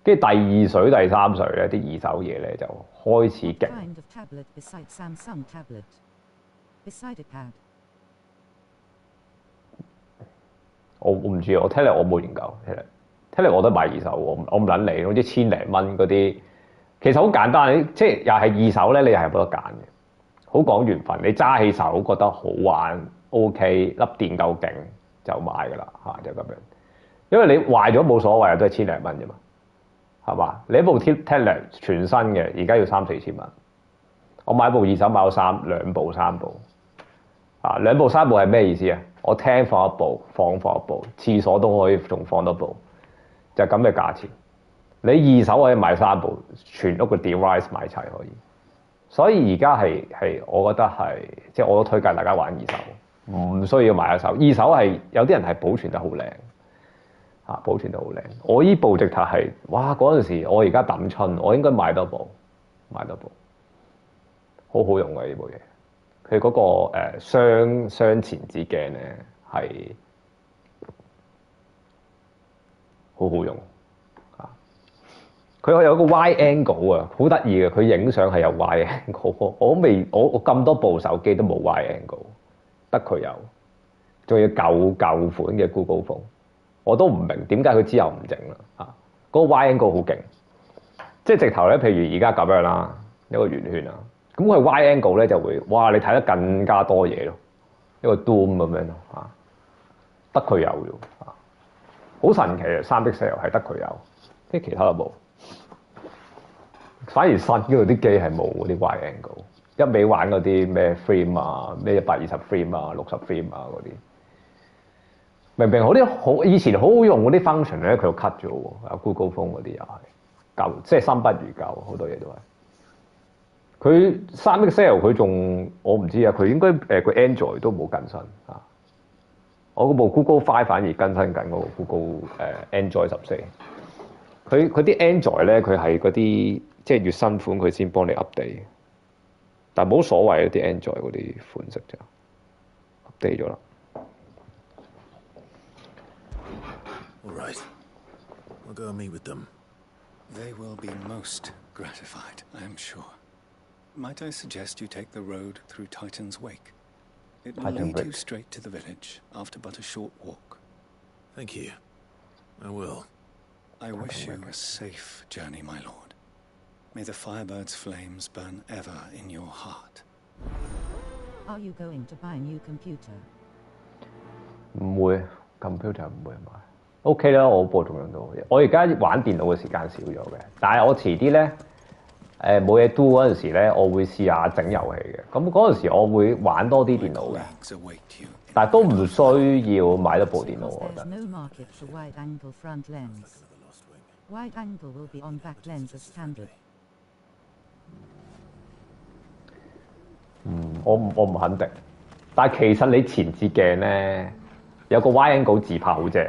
跟住第2水、第3水咧，啲2手嘢咧就開始勁。Kind of tablet beside Samsung tablet. Beside a pad. 我唔知啊，我聽嚟我冇研究，聽嚟我都買2手，我唔撚理，好似千零蚊嗰啲，其實好簡單，即係又係2手咧，你又係冇得揀嘅，好講緣分。你揸起手覺得好玩 ，OK， 粒電夠勁就買㗎啦嚇，就咁樣。因為你壞咗冇所謂啊，都係千零蚊啫嘛。係嘛？你一部 tablet 全新嘅，而家要3、4千蚊。我買部2手買咗2部、3部。啊，2部、3部係咩意思啊？我廳放一部，房放一部，廁所都可以仲放多部，就係咁嘅價錢。你2手可以買3部，全屋嘅 device 買齊可以。所以而家係，我覺得係，即係我都推介大家玩2手，唔需要買1手。2手係有啲人係保存得好靚。保存得好靚，我依部直頭係，哇！嗰陣時我而家抌春，我應該買多部，好好用嘅呢部嘢。佢嗰個雙前置鏡咧係好好用，佢有個 wide angle 啊，好得意嘅。佢影相係有 wide angle，我咁多部手機都冇 wide angle， 得佢有，仲要舊款嘅 Google Phone， 我都唔明點解佢之後唔整啦嚇。嗰個 wide angle 好勁，即係直頭咧，譬如而家咁樣啦，一個圓圈啊，咁佢 wide angle 咧就會，哇！你睇得更加多嘢咯，一個 Doom 咁樣咯嚇，得佢有啫嚇，好神奇啊！3 pixel 係得佢有，即係其他都冇。反而新嗰度啲機係冇嗰啲 wide angle， 一味玩嗰啲咩 frame 啊，咩120 frame 啊、60 frame 啊嗰啲，明明好以前好好用嗰啲 function 咧，佢又 cut 咗喎。Google Phone 嗰啲又係舊，即係新不如舊，好多嘢都係。佢3 pixel 佢仲我唔知啊，佢應該佢 Android 都冇更新啊。我嗰部 Google 5反而更新緊嗰個 Google Android 14。佢啲 Android 咧，佢係嗰啲即係越新款佢先幫你 update， 但係冇所謂啲 Android 嗰啲款式就 update 咗啦。All right. I'll go and meet with them. They will be most gratified, I am sure. Might I suggest you take the road through Titan's Wake? It will lead you straight to the village after but a short walk. Thank you. I will. I wish you a safe journey, my lord. May the Firebird's flames burn ever in your heart. Are you going to buy a new computer? 唔會 computer 唔會買。OK 啦，我部仲用到。我而家玩電腦嘅時間少咗嘅，但係我遲啲咧冇嘢 do 嗰陣時咧，我會試下整遊戲嘅。咁嗰陣時我會玩多啲電腦嘅，但係都唔需要買多部電腦。我覺得。No market for wide-angle front lens. Wide angle will be on back lens as standard. 我唔肯定，但係其實你前置鏡咧有個 wide angle 自拍好正，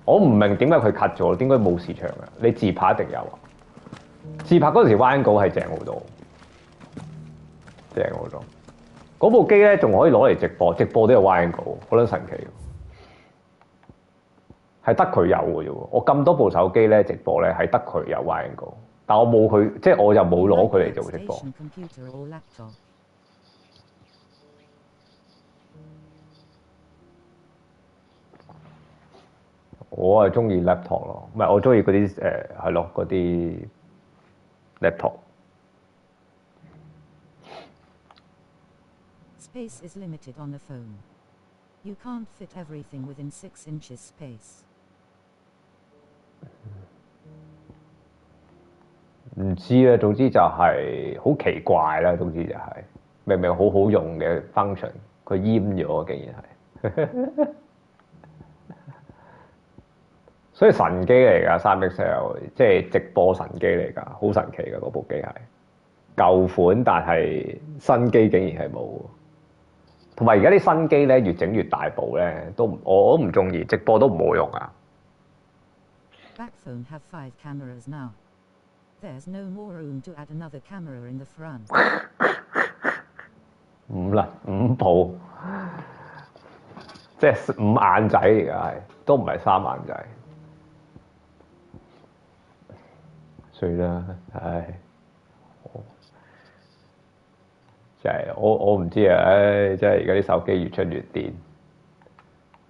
我唔明點解佢 cut 咗，點解冇市場嘅？你自拍一定有啊！自拍嗰陣時 wide angle 係正好多，正好多。嗰部機咧仲可以攞嚟直播，直播都有 wide angle， 好撚神奇。係得佢有嘅啫喎，我咁多部手機咧直播咧係得佢有 wide angle， 但我冇佢，即係我就冇攞佢嚟做直播。我係中意 laptop 咯，唔係我中意嗰啲係咯嗰啲 laptop。Space is limited on the phone. You can't fit everything within 6 inches space. 唔知啊，總之就係好奇怪啦。總之就係明明好好用嘅 function， 佢閹咗，竟然係，所以神機嚟㗎3 pixel， 即係直播神機嚟㗎，好神奇㗎嗰部機係舊款，但係新機竟然係冇。同埋而家啲新機咧越整越大部咧，我都唔中意，直播都唔好用啊。Back phone have 5 cameras now. There's no more room to add another camera in the front. 5部，即係5眼仔而家係，都唔係3眼仔。算啦，唉，真係我唔知啊，唉，真係而家啲手機越出越癲。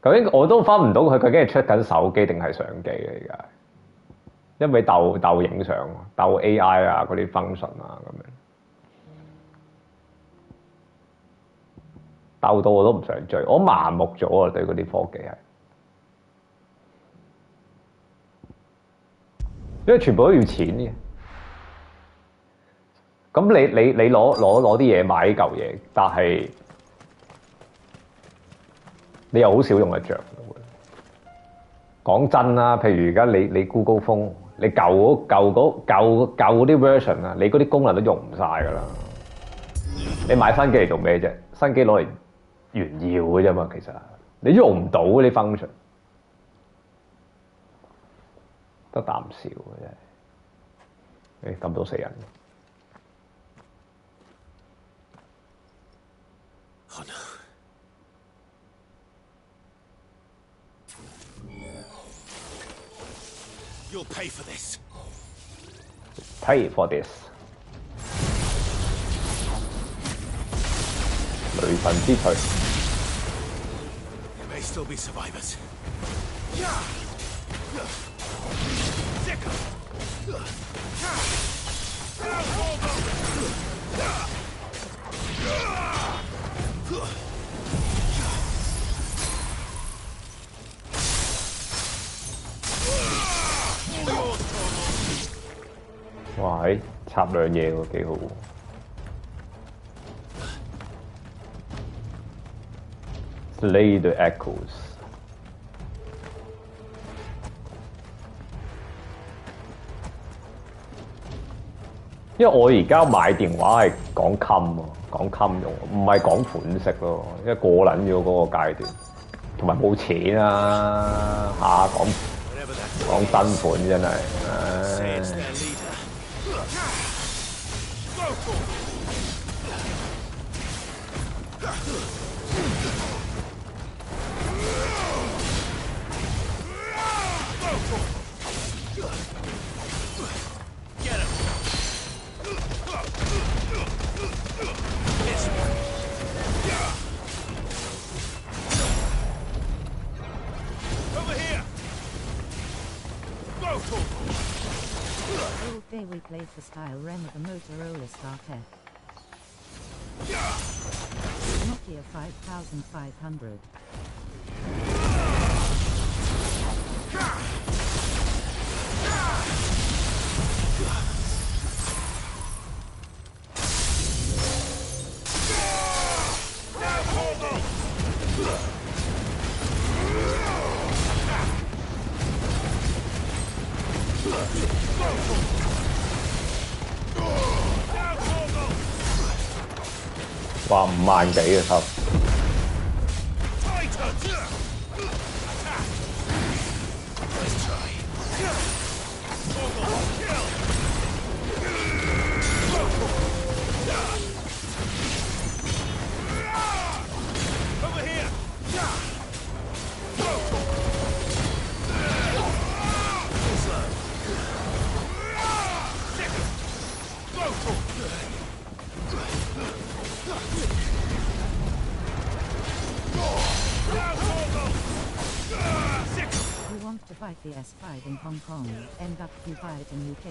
究竟我都分唔到佢究竟係出緊手機定係相機嘅而家。因為鬥影相，鬥 AI 啊嗰啲 function 啊咁樣，鬥到我都唔想追，我麻木咗啊對嗰啲科技係，因為全部都要錢嘅。咁你攞啲嘢買呢嚿嘢，但係你又好少用得着。講真啦，譬如而家你 Google Phone。你舊嗰啲 version 啊，你嗰啲功能都用唔晒㗎啦。你買新機嚟做咩啫？新機攞嚟炫耀嘅啫嘛，其實你用唔到嗰啲 function， 得啖笑嘅真係。咁多死人。Oh no. You'll pay for this. pay for this。雷神之錘。There may still be survivors. 哇！插兩嘢喎，幾好喎。Slay the echoes。因為我而家買電話係講襟喎，講襟用，唔係講款式咯，因為過撚咗嗰個階段，同埋冇錢啊嚇講新款真係，唉。All day we played the style REM of the Motorola StarTech. Nokia 5500. Wow, 5萬幾嘅頭。To fight the S5 in Hong Kong, end up to fight in UK.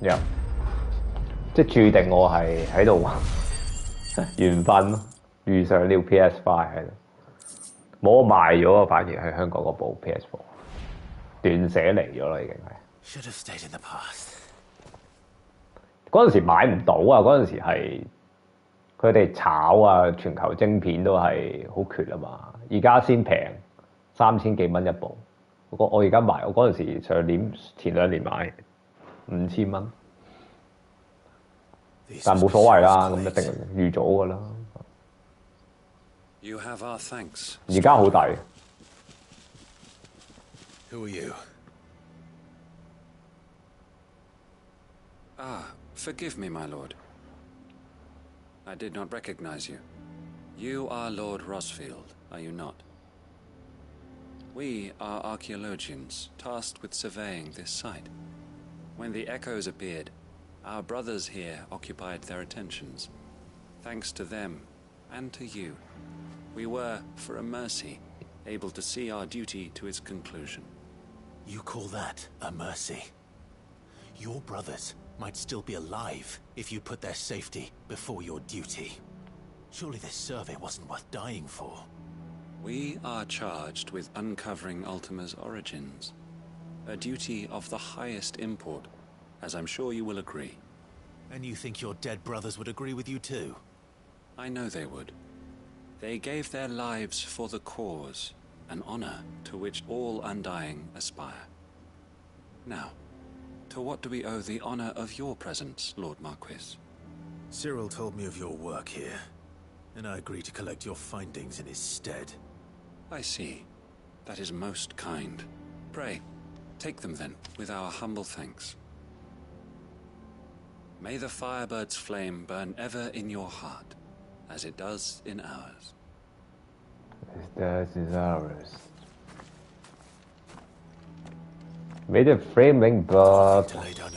Yep， 即係注定我係喺度緣分咯，遇上呢個 PS5 喺度，冇我賣咗啊！反而喺香港嗰部 PS4 斷捨離咗啦，已經係。Should have stayed in the past. 嗰陣時買唔到啊！嗰陣時係。佢哋炒啊，全球晶片都係好缺啊嘛，而家先平3000幾蚊一部。我而家買，我嗰陣時前2年買5000蚊，但冇所謂啦，咁一定預咗㗎啦。而家好抵。Who are you? Forgive me, my lord. I did not recognize you. You are Lord Rosfield, are you not? We are archaeologians, tasked with surveying this site. When the echoes appeared, our brothers here occupied their attentions. Thanks to them, and to you, we were, for a mercy, able to see our duty to its conclusion. You call that a mercy? Your brothers might still be alive if you put their safety before your duty. Surely this survey wasn't worth dying for. We are charged with uncovering Ultima's origins, a duty of the highest import, as I'm sure you will agree. And you think your dead brothers would agree with you too? I know they would. They gave their lives for the cause, an honor to which all Undying aspire. Now, to what do we owe the honor of your presence, Lord Marquis? Cyril told me of your work here, and I agreed to collect your findings in his stead. I see. That is most kind. Pray, take them then, with our humble thanks. May the Firebird's flame burn ever in your heart, as it does in ours. As does in ours. Made a flaming but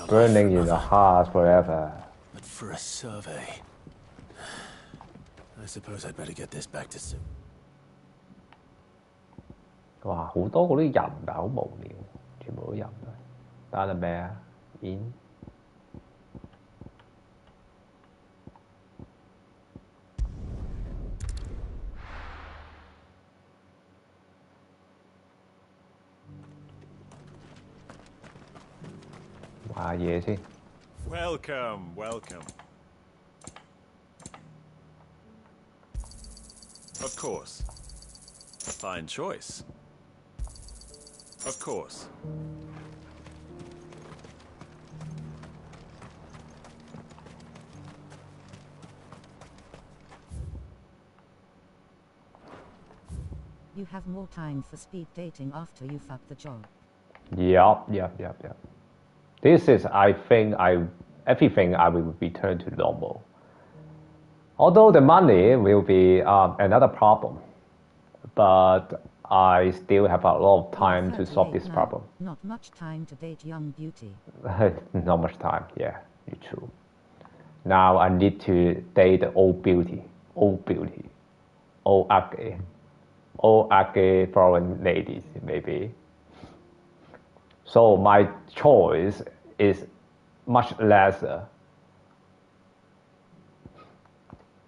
burning in the heart forever. But for a survey, I suppose I'd better get this back to Sue. 哇，好多嗰啲人但好無聊，全部都人都係。打得咩啊？演買下嘢先。Welcome, welcome. Of course. Fine choice. Of course. You have more time for speed dating after you fuck the job. Yep. This is, I think, everything I will return to normal. Although the money will be another problem, but I still have a lot of time to solve this problem. Not much time to date young beauty. Not much time, yeah, you're true. Now I need to date the old beauty, old ugly foreign ladies, maybe. So my choice is much lesser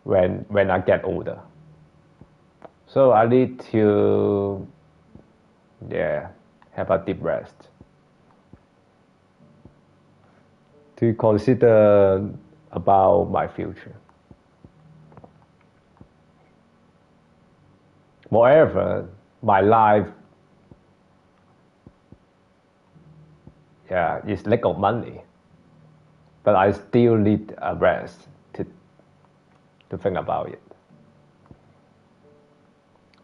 when I get older. So I need to, have a deep rest to consider about my future. Moreover, my life, is lack of money, but I still need a rest to think about it.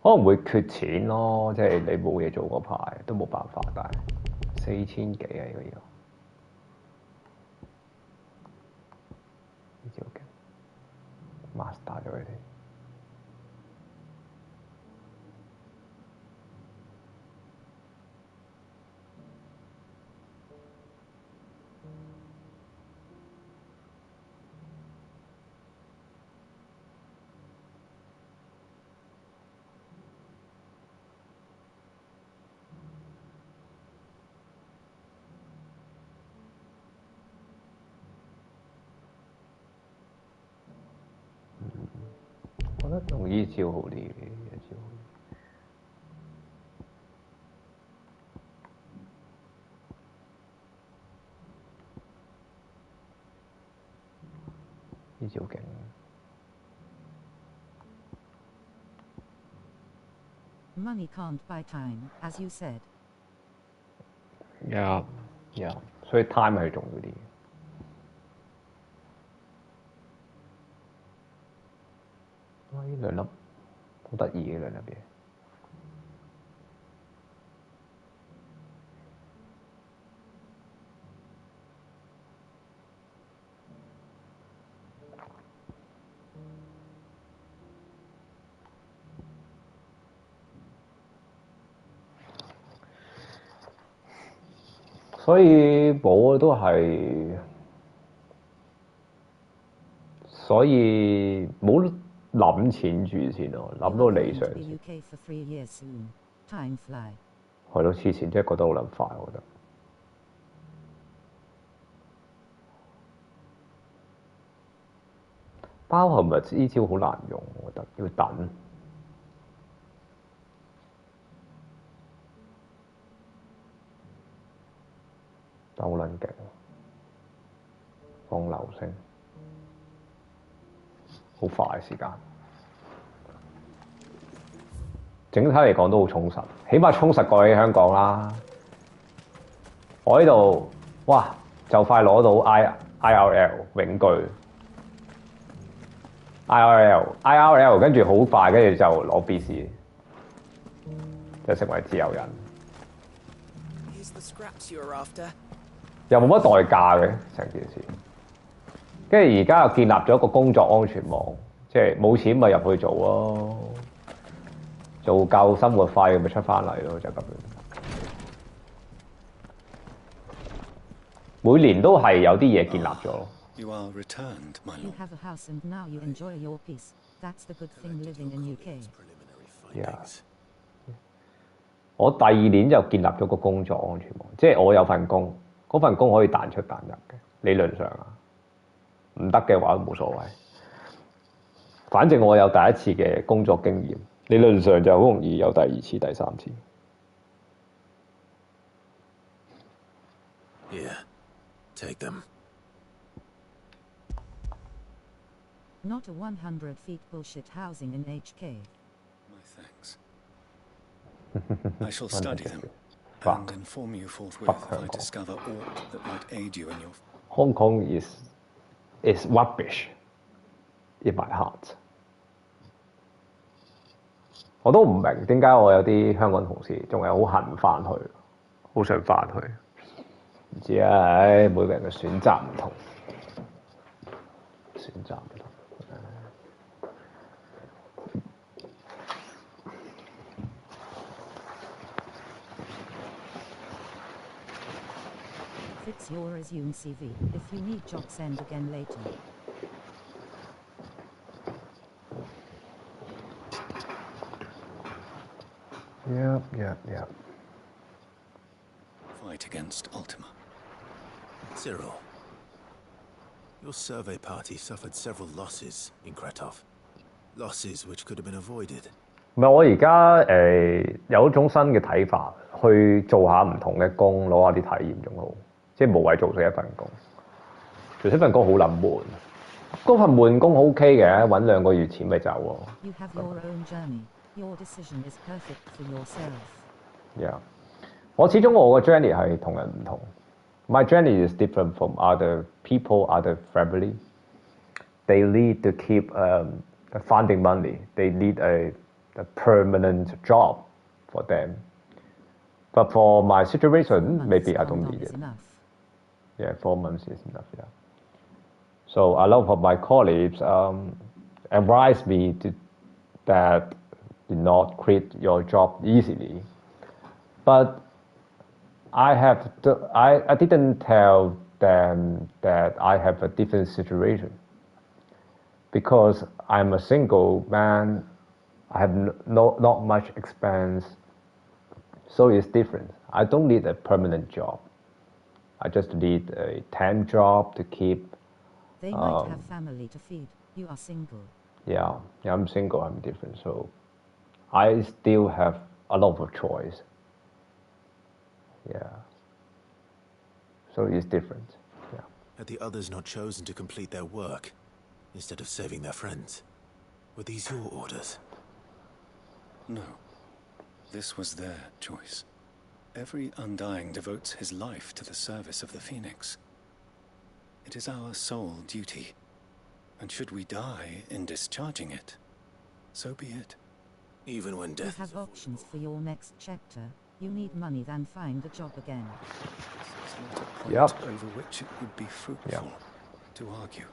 可能會缺錢咯，即係你冇嘢做嗰排都冇辦法，但係4000幾啊，呢個要呢招嘅 master 咗佢哋。我覺得用呢招好啲，呢招呢招勁。Money can't buy time, as you said. Yeah, 所以 time 係重要啲。呢兩粒好得意嘅兩粒嘢。所以我都係，所以冇諗錢住先咯，諗到理想先。係咯，黐線，真係覺得好撚快，我覺得。包含咪呢招好難用，我覺得要等。但好撚勁，放流星，好快時間。整體嚟講都好充實，起碼充實過喺香港啦。我呢度，哇，就快攞到 IRL 永居 IRL 跟住好快，跟住就攞 BC， 就成為自由人。又冇乜代價嘅成件事，跟住而家又建立咗一個工作安全網，即係冇錢咪入去做咯，做夠生活費咪出翻嚟咯，就咁樣。每年都係有啲嘢建立咗咯。You are returned, my You lord. have a house and now you enjoy your peace. That's the good thing living in UK. Yeah. 我第二年就建立咗個工作安全網，即係我有份工，嗰份工可以彈出彈入嘅，理論上啊，唔得嘅話都冇所謂。反正我有第一次嘅工作經驗，理論上就好容易有第二次、第三次。Here, take them. Not a 100 feet bullshit housing in HK. My thanks. I shall study them and inform you forthwith if I discover aught that might aid you in your... Hong Kong is rubbish in my heart。我都唔明點解我有啲香港同事仲係好恨翻去，好想翻去。唔知啊，唉，每個人嘅選擇唔同，選擇唔同。Fix your resume CV. If you need job, send again later. Yeah. Fight against Ultima. Cyril, your survey party suffered several losses in Kretov. Losses which could have been avoided. 唔係我而家有一種新嘅睇法，去做下唔同嘅工，攞下啲體驗仲好，即係無謂做死一份工。做死份工好撚悶，嗰份悶工 OK 嘅，揾2個月錢咪走喎。You have your own journey. Your decision is perfect for yourself. Yeah， 我始終我個 journey 係同人唔同。My journey is different from other people, other family. They need to keep finding money. They need a permanent job for them. But for my situation, maybe I don't need it. Yeah, 4 months is enough. Yeah. So a lot of my colleagues advise me that do not quit your job easily. But I didn't tell them that I have a different situation because I'm a single man. I have not much expense, so it's different. I don't need a permanent job. I just need a temp job to keep. They might have family to feed. You are single. Yeah, I'm single. I'm different. So I still have a lot of choice. Yeah. So it's different. Yeah. Had the others not chosen to complete their work instead of saving their friends? Were these your orders? No. This was their choice. Every Undying devotes his life to the service of the Phoenix. It is our sole duty, and should we die in discharging it, so be it. Even when death... You have options for your next chapter. You need money, then find a job again. This is not a point over which it would be fruitful to argue.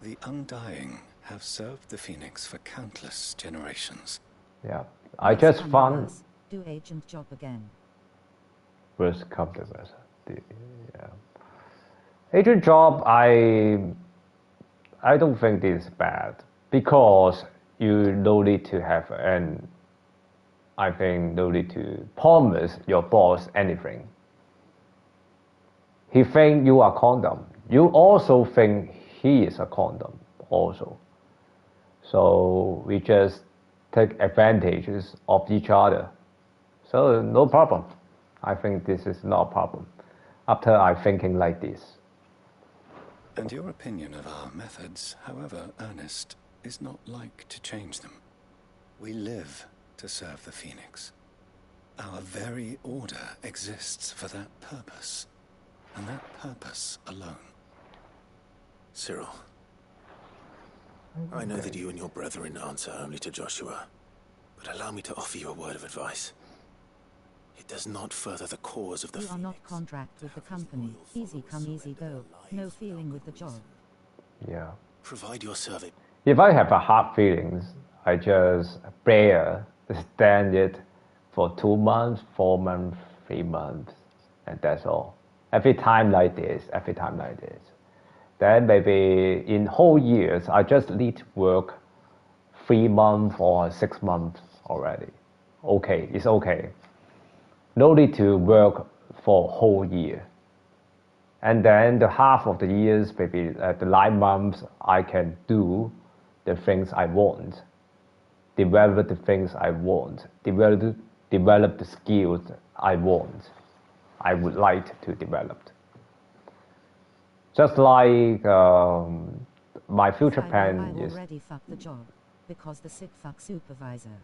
The Undying have served the Phoenix for countless generations. Yeah, I just found... Do agent job again. Worst come to worst. Yeah. Agent job, I don't think this is bad because you no need to have I think no need to promise your boss anything. He think you are condom. You also think he is a condom also. So we just take advantages of each other. So no problem. I think this is not a problem. After I thinking like this. And your opinion of our methods, however earnest, is not like to change them. We live to serve the Phoenix. Our very order exists for that purpose, and that purpose alone. Cyril, I know that you and your brethren answer only to Joshua, but allow me to offer you a word of advice. It does not further the cause of the Phoenix. You are not contract with the company. Easy come, easy go. No feeling with the job. Yeah. Provide your survey. If I have a hard feelings, I just bear, stand it for 2 months, 4 months, 3 months, and that's all. every time like this. Then maybe in whole years, I just need to work 3 months or 6 months already. Okay, it's okay. No need to work for whole year. And then the half of the years, maybe the 9 months, I can do the things I want, develop the things I want, develop the skills I want, I would like to develop. Just like my future plan is. I already fucked the job because the sick fuck supervisor.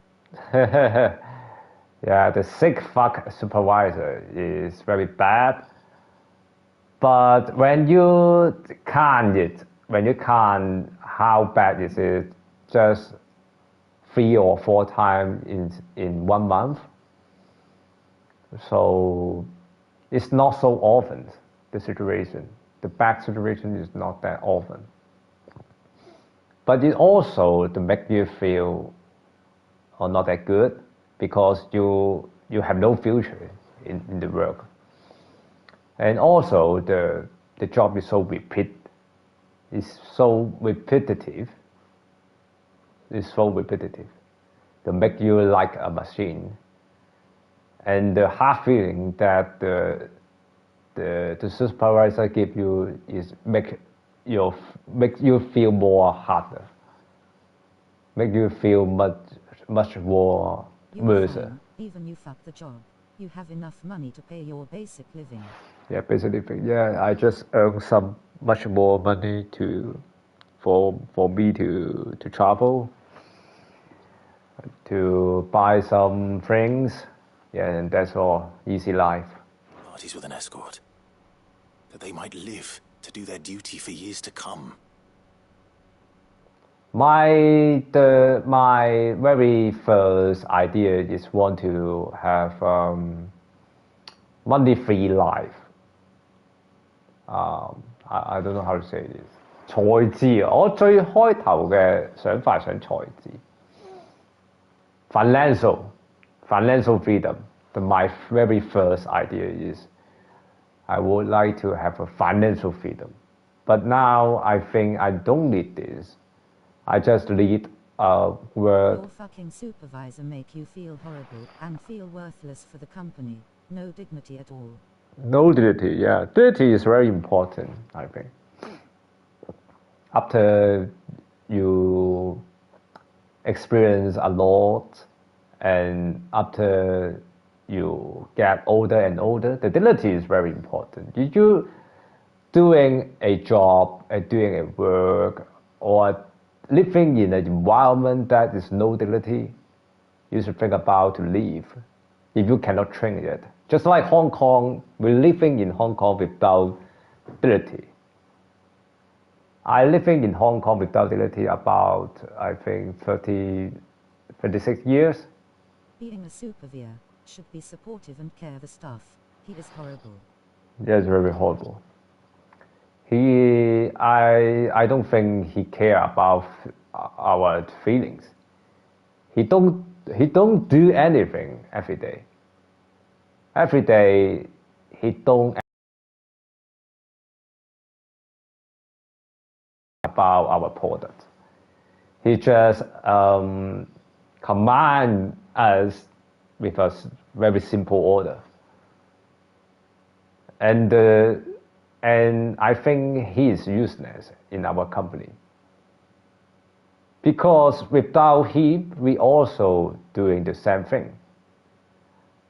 Yeah, the sick fuck supervisor is very bad. But when you can't how bad is it? Just 3 or 4 times in 1 month. So it's not so often the situation. The bad situation is not that often. But it also to make you feel not that good because you have no future in the work. And also the job is so repetitive. To make you like a machine. And the hard feeling that the supervisor give you is make you feel more harder. Make you feel much more worse. Even you fuck the job. You have enough money to pay your basic living. Yeah, basic living. Yeah, I just earn some much more money for me to travel, to buy some things. Yeah, and that's all. Easy life. Parties with an escort. That they might live to do their duty for years to come. My very first idea is want to have money-free life. I don't know how to say this. 財智，我最開頭嘅想法想財智。Financial freedom. My very first idea is I would like to have a financial freedom. But now I think I don't need this. I just need a word. Your fucking supervisor make you feel horrible and feel worthless for the company. No dignity at all. No dignity, yeah. Dignity is very important, I think. After you experience a lot and after you get older and older, the dignity is very important. If you doing a job and doing a work or living in an environment that is no dignity, you should think about to leave if you cannot train it. Just like Hong Kong, we're living in Hong Kong without dignity. I living in Hong Kong without dignity about, I think, 36 years. Being a supervisor should be supportive and care the staff. He is horrible. Yes, very horrible. I don't think he care about our feelings. He don't do anything every day. Every day he don't about our product. He just command us with a very simple order. And I think he is useless in our company. Because without him, we also doing the same thing.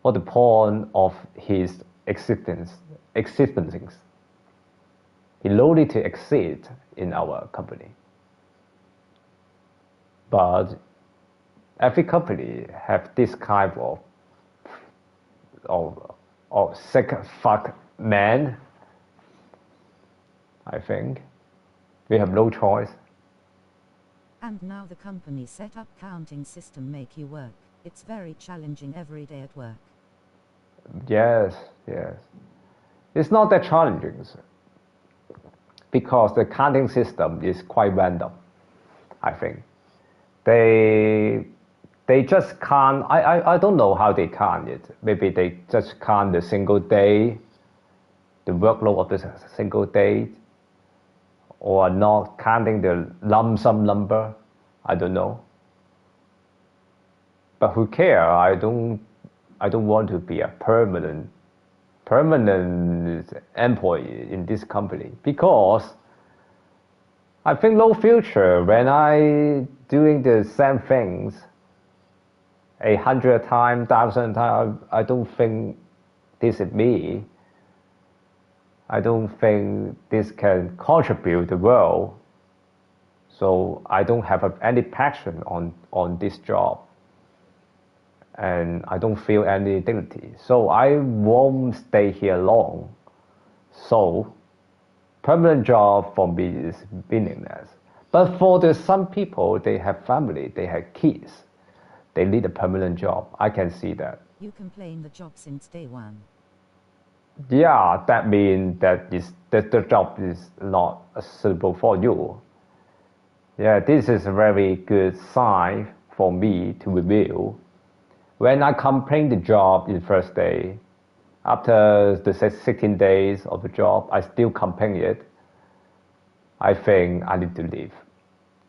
What the point of his existence? He no need to exist in our company. But every company have this kind of sick fuck man. I think we have no choice. And now the company set up counting system make you work. It's very challenging every day at work. Yes. It's not that challenging because the counting system is quite random, I think. They just can't, I don't know how they count it. Maybe they just count the single day the workload of this single day, or not counting the lump sum number. I don't know. But who care? I don't want to be a permanent employee in this company, because I think no future when I doing the same things 100 times, 1,000 times. I don't think this is me. I don't think this can contribute the world. So I don't have any passion on this job. And I don't feel any dignity. So I won't stay here long. So permanent job for me is meaningless. But for some people, they have family, they have kids. They need a permanent job. I can see that. You complain the job since day one. Yeah, that means that the job is not suitable for you. Yeah, this is a very good sign for me to review. When I complain the job in the first day, after the 16 days of the job, I still complain it. I think I need to leave.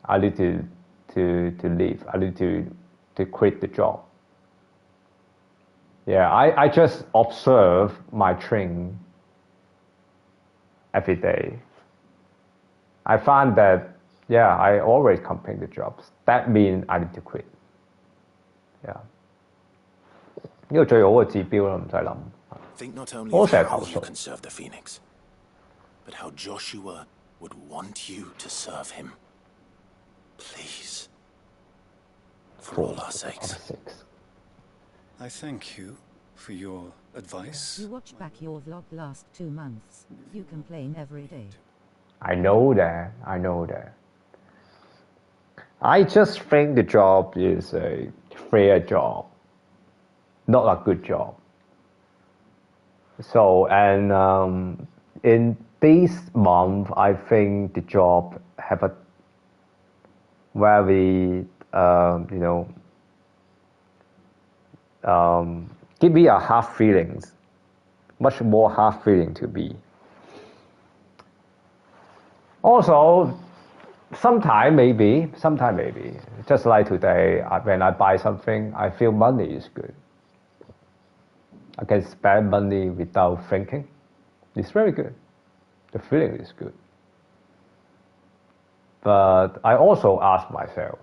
I need to leave. I need to quit the job. Yeah, I just observe my train every day. I find that, yeah, I always complain the jobs. That means I need to quit. Yeah. 呢個最好嘅指標啦，唔使諗。Think not only 我 of 成日 how 投 you 訴。 can serve the Phoenix, but how Joshua would want you to serve him. Please. For all our sakes. I thank you for your advice. You watch back your vlog last 2 months. You complain every day. I know that. I know that. I just think the job is a fair job, not a good job. So, and in this month, I think the job have a very, give me a half feelings, much more half feeling to me. Also, sometimes maybe, just like today, when I buy something, I feel money is good. I can spend money without thinking. It's very good. The feeling is good. But I also ask myself,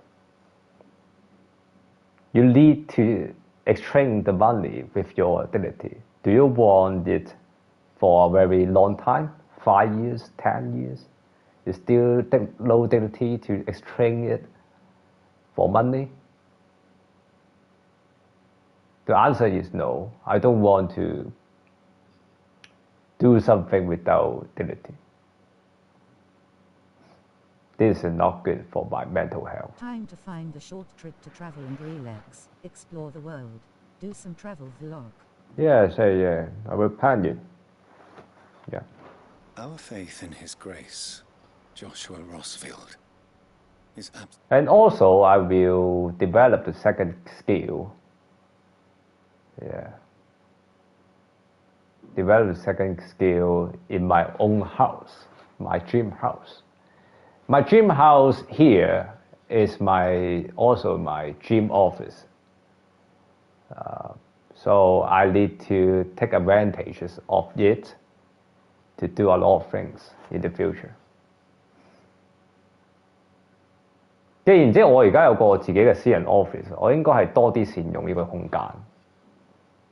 you need to exchange the money with your dignity. Do you want it for a very long time? 5 years, 10 years? You still low dignity to exchange it for money? The answer is no. I don't want to do something without dignity. This is not good for my mental health. Time to find a short trip to travel and relax, explore the world, do some travel vlog. Yes, yeah, I will plan it. Yeah. Our faith in his grace, Joshua Rossfield, is And also I will develop the second skill. Yeah. Develop the second skill in my own house, my dream house. My dream house here is also my dream office. So I need to take advantages of it to do a lot of things in the future. 既然即係我而家有個自己嘅私人 office， 我應該係多啲善用呢個空間，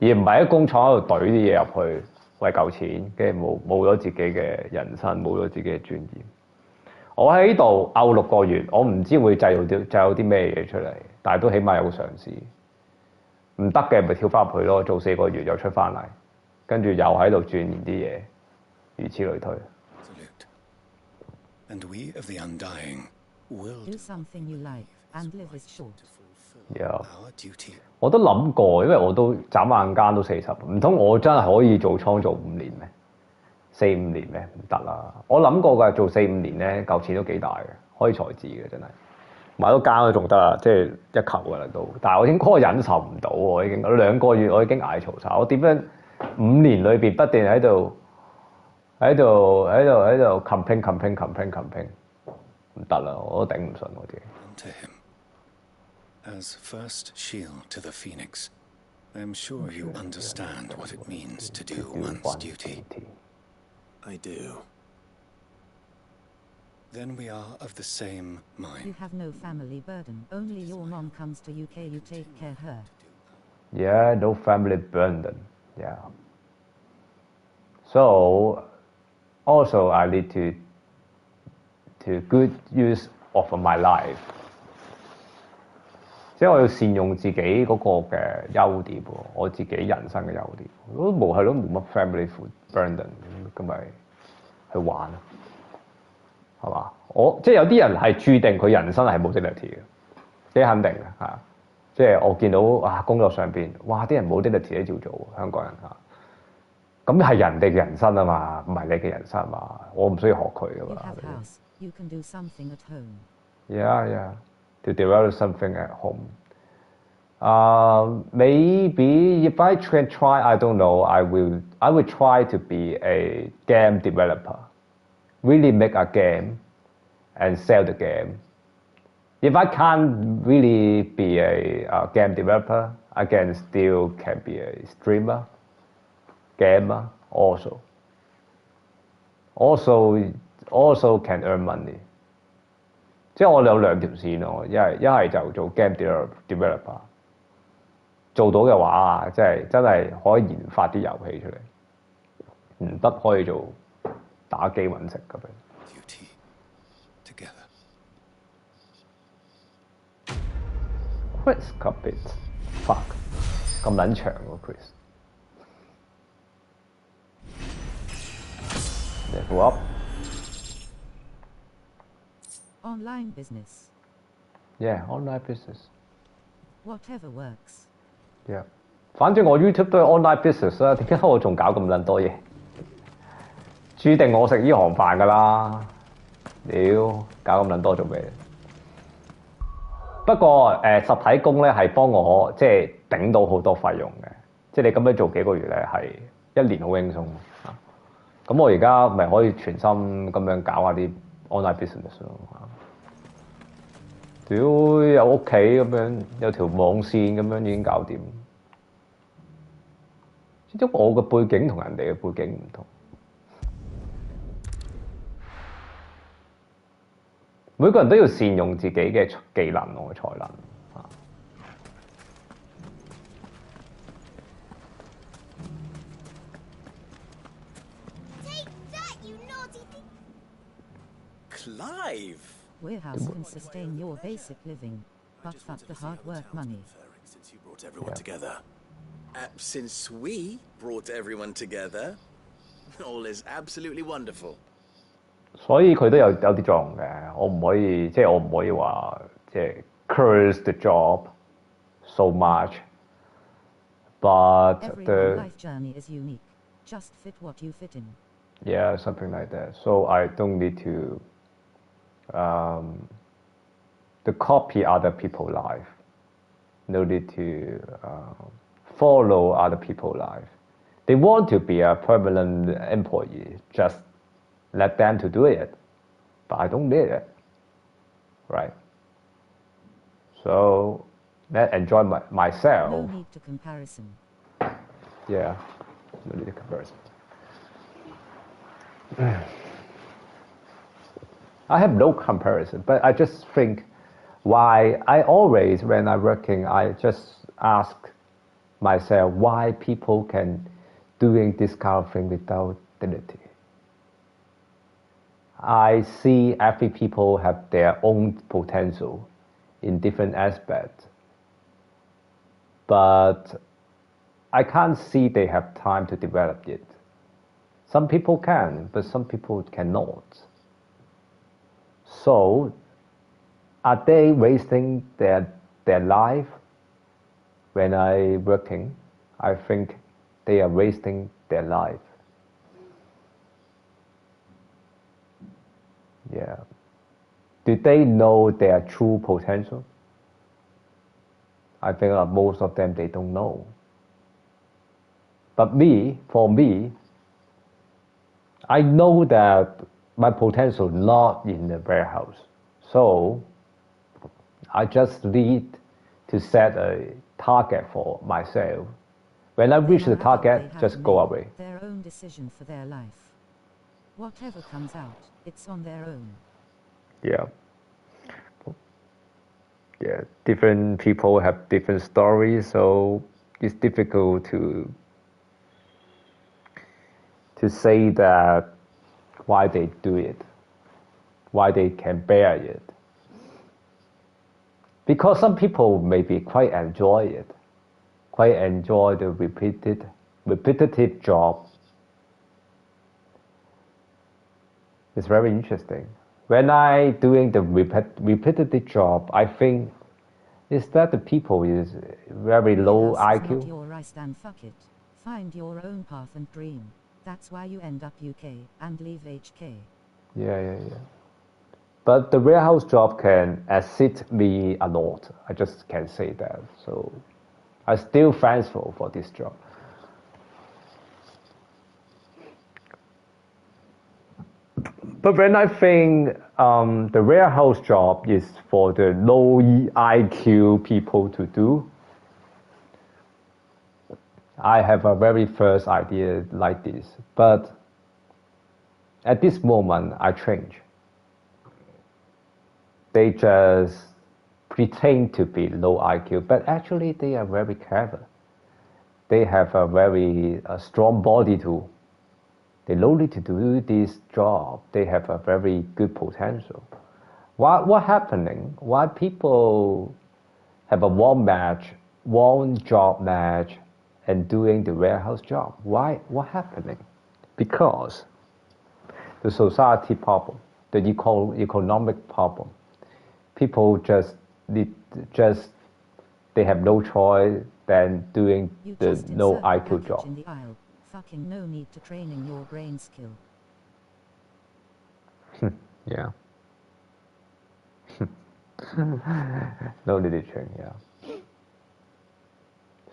而唔係喺工廠喺度懟啲嘢入去為嚿錢，跟住冇咗自己嘅人生，冇咗自己嘅尊嚴。我喺呢度漚6個月，我唔知會製造啲咩嘢出嚟，但係都起碼有個嘗試。唔得嘅咪跳翻入去咯，做4個月又出翻嚟，跟住又喺度鑽研啲嘢，如此類推。And we of the undying will do something you like, and live is short. Yeah. 我都諗過，因為我都眨眼間都40，唔通我真係可以做倉做5年咩？4、5年咩？唔得啦！我諗過㗎，做4、5年咧，嚿錢都幾大嘅，可以財自嘅真係。買多間都仲得啦，即係一球㗎啦都。但係我已經嗰個忍受唔到喎，已經2個月我已經捱嘈晒。我點樣5年裏邊不斷喺度喺度 complain，唔得啦，我都頂唔順我自己。To him, as first shield to the Phoenix, I am sure you understand what it means to do one's duty. I do. Then we are of the same mind. You have no family burden. Only your mom comes to UK, you take care her. Yeah, no family burden. Yeah. So also I need to good use of my life. 即係我要善用自己嗰個嘅優點喎，我自己人生嘅優點。都冇乜 family burden， 咁咪去玩咯，係嘛？即係有啲人係注定佢人生係冇 dignity 嘅，幾肯定嘅嚇。即係我見到工作上邊，哇啲人冇 dignity 都照做，香港人嚇。咁係人哋嘅人生啊嘛，唔係你嘅人生啊嘛，我唔需要學佢噶嘛。You have house, you can do something at home. Yeah. To develop something at home. Maybe if I can try, I don't know. I will try to be a game developer. Really make a game and sell the game. If I can't really be a game developer, I can still be a streamer, gamer also. Also can earn money. 即係我有兩條線咯，一係就做 game developer， 做到嘅話即係真係可以研發啲遊戲出嚟，唔得可以做打機揾食咁樣。Duty together. Chris Cuppet fuck 咁撚長喎 Chris。Level up。Online business. Yeah, online business. Whatever works. Yeah. 反正我 YouTube 都係 online business 啦，點解我仲搞咁撚多嘢？注定我食呢行飯㗎啦！屌，搞咁撚多做咩？不過實體工咧係幫我即係頂到好多費用嘅，即係你咁樣做幾個月咧係一年好輕鬆啊！咁我而家咪可以全心咁樣搞下啲 online business 咯。屌有屋企咁樣，有條網線咁樣已經搞掂。因為我嘅背景同人哋嘅背景唔同，每個人都要善用自己嘅技能同才能。Clive! Warehouse can sustain your basic living, but fuck the hard work money. Since you brought everyone together. Since we brought everyone together, all is absolutely wonderful. 所以佢都有啲作用嘅，我唔可以話即係 curse the job so much, but Everyone's life journey is unique. Just fit what you fit in. Yeah, something like that. So I don't need to copy other people's life. No need to follow other people's life. They want to be a permanent employee. Just let them to do it. But I don't need it. Right? So let's enjoy myself. No need to comparison. Yeah, no need to comparison. I have no comparison, but I just think why I always, when I'm working, I just ask myself why people can doing this kind of thing without dignity. I see every people have their own potential in different aspects, but I can't see they have time to develop it. Some people can, but some people cannot. So, are they wasting their life when I working? I think they are wasting their life. Yeah. Do they know their true potential? I think most of them, they don't know. But for me, I know that my potential not in the warehouse. So I just need to set a target for myself. When I reach the target, just go away. Their own decision for their life. Whatever comes out, it's on their own. Yeah. Yeah, different people have different stories, so it's difficult to say that why they do it, why they can bear it. Because some people maybe quite enjoy it, quite enjoy the repetitive job. It's very interesting. When I doing the repetitive job, I think is that the people is very low IQ. Not your rice, then fuck it. Find your own path and dream. That's why you end up UK and leave HK. Yeah. But the warehouse job can assist me a lot. I just can say that. So I'm still thankful for this job. But when I think the warehouse job is for the low IQ people to do, I have a very first idea like this. But at this moment, I change. They just pretend to be low IQ, but actually they are very clever. They have a very strong body too. They don't need to do this job. They have a very good potential. What happening? Why people have a one job match, and doing the warehouse job? Why? What happening? Because the society problem, the economic problem. People they have no choice than doing the no IQ job. In the aisle. Fucking no need to training your brain skill. Yeah. No need to train, yeah.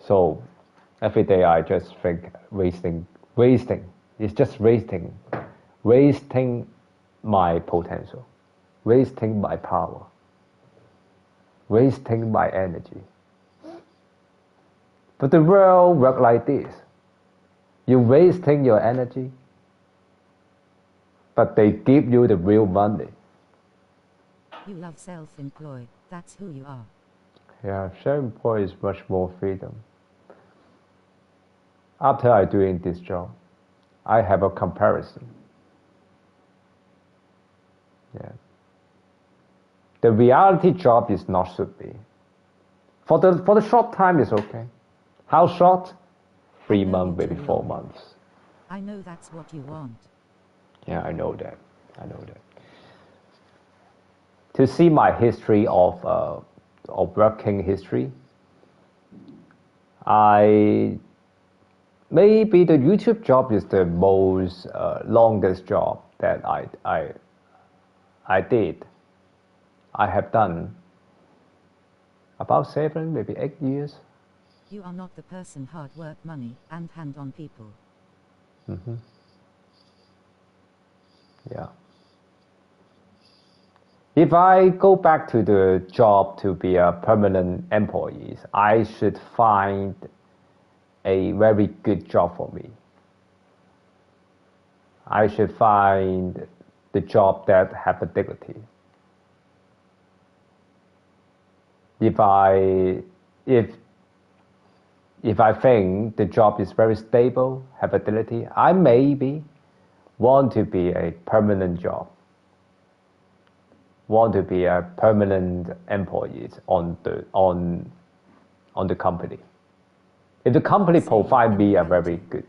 So every day I just think wasting. It's just wasting my potential, wasting my power, wasting my energy. But the world works like this. You're wasting your energy, but they give you the real money. You love self-employed, that's who you are. Yeah, self-employed is much more freedom. After I doing this job, I have a comparison. Yeah. The reality job is not should be. For the short time is okay. How short? 3 months, maybe 4 months. I know that's what you want. Yeah, I know that. To see my history of working history, maybe the YouTube job is the most longest job that I did. I have done about 7, maybe 8 years. You are not the person hard work, money, and hand on people. Mm-hmm. Yeah. If I go back to the job to be a permanent employee, I should find a very good job for me. I should find the job that have a dignity. If I think the job is very stable, have ability, I maybe want to be a permanent job, want to be a permanent employee on the company. If the company provide me a very good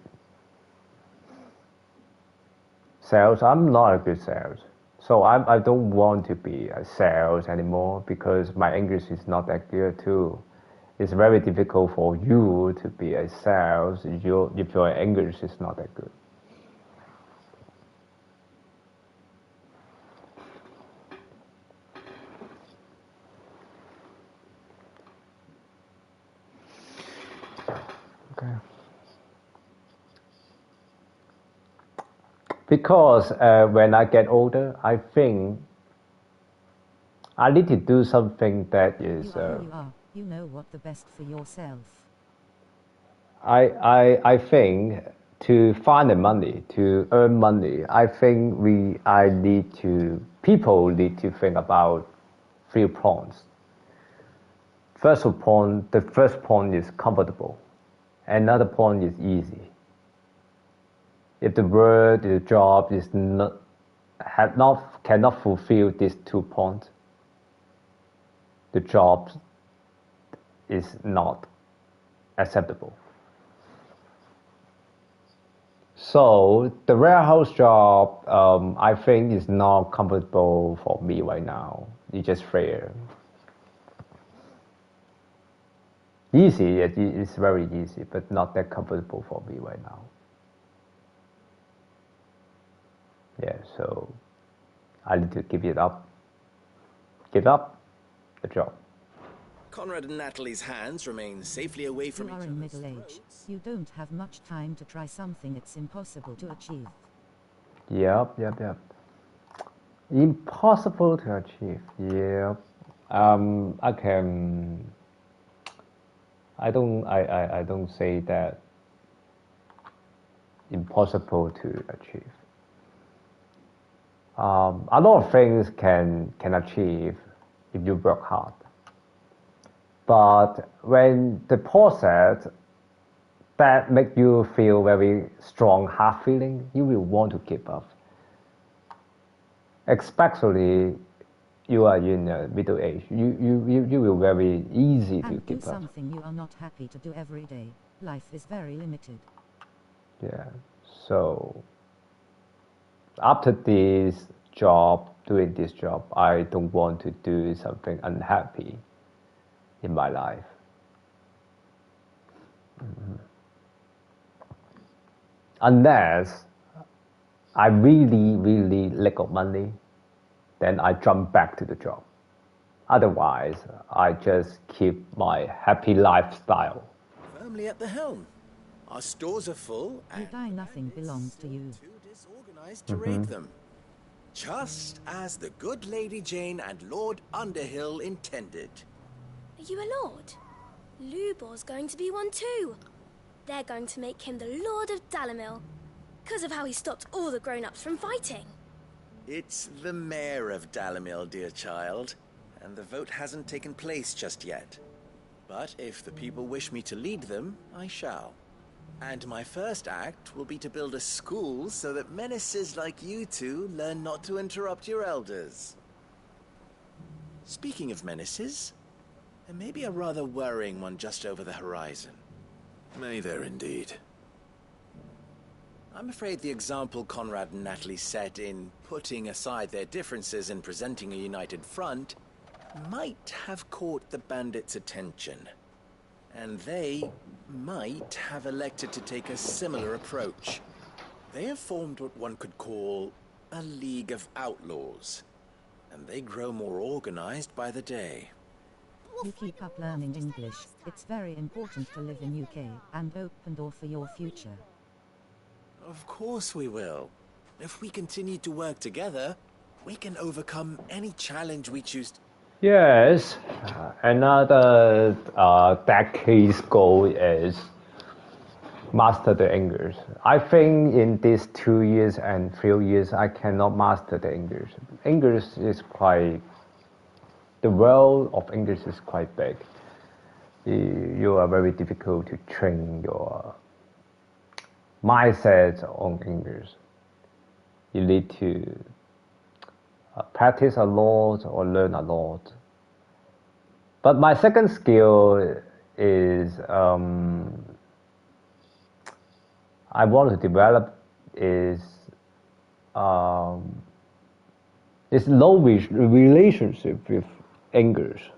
sales, I'm not a good sales. So I don't want to be a sales anymore because my English is not that good too. It's very difficult for you to be a sales if your English is not that good. Okay. Because when I get older, I think I need to do something that is. You are who you are. You know what the best for yourself. I think to find the money, to earn money, I think people need to think about 3 points. The first point is comfortable. Another point is easy. If the job is cannot fulfill these 2 points, the job is not acceptable. So the warehouse job, I think, is not comfortable for me right now. It's just fair. Easy, it's very easy, but not that comfortable for me right now. Yeah, so I need to give it up. Give up the job. Conrad and Natalie's hands remain safely away from You are in middle age. You don't have much time to try something it's impossible to achieve. Yep. Impossible to achieve. Yep. I don't say that impossible to achieve. A lot of things can achieve if you work hard. But when the process that make you feel very strong heart feeling, you will want to give up. Especially you are in middle age. You will very easy to give do up. something you are not happy to do every day. Life is very limited. Yeah. So after doing this job, I don't want to do something unhappy in my life. Unless I really lack of money, then I jump back to the job. Otherwise, I just keep my happy lifestyle. Firmly at the helm. Our stores are full, You die, nothing belongs to you. too disorganized to raid them. Just as the good Lady Jane and Lord Underhill intended. Are you a lord? Lubor's going to be one too. They're going to make him the Lord of Dalimil, because of how he stopped all the grown-ups from fighting. It's the mayor of Dalimil, dear child, and the vote hasn't taken place just yet. But if the people wish me to lead them, I shall. And my first act will be to build a school so that menaces like you two learn not to interrupt your elders. Speaking of menaces, there may be a rather worrying one just over the horizon. May there indeed. I'm afraid the example Conrad and Natalie set in putting aside their differences and presenting a united front might have caught the bandits' attention. And they might have elected to take a similar approach. They have formed what one could call a League of Outlaws, and they grow more organized by the day. You keep up learning English. It's very important to live in UK and open door for your future. Of course we will. If we continue to work together, we can overcome any challenge we choose to. Yes, another decade's goal is master the English. I think in these 2 years and 3 years, I cannot master the English. The world of English is quite big. You are very difficult to train your mindset on English. You need to practice a lot or learn a lot. But my second skill is I want to develop is no relationship with English.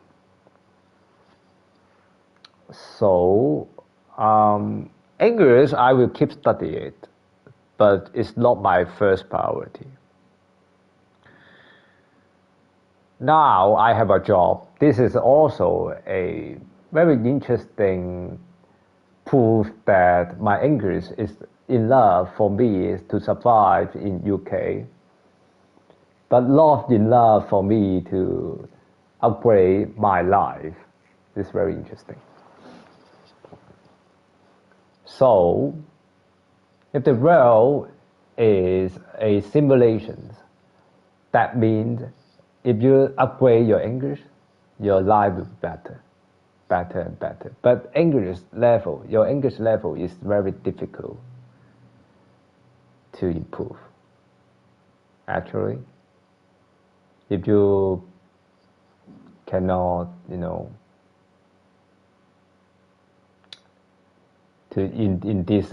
So English I will keep studying it, but it's not my first priority. Now I have a job. This is also a very interesting proof that my English is in love for me is to survive in UK, but not in love for me to upgrade my life. It's very interesting. So, if the world is a simulation, that means if you upgrade your English, your life will be better and better. But your English level is very difficult to improve. Actually, if you cannot, in this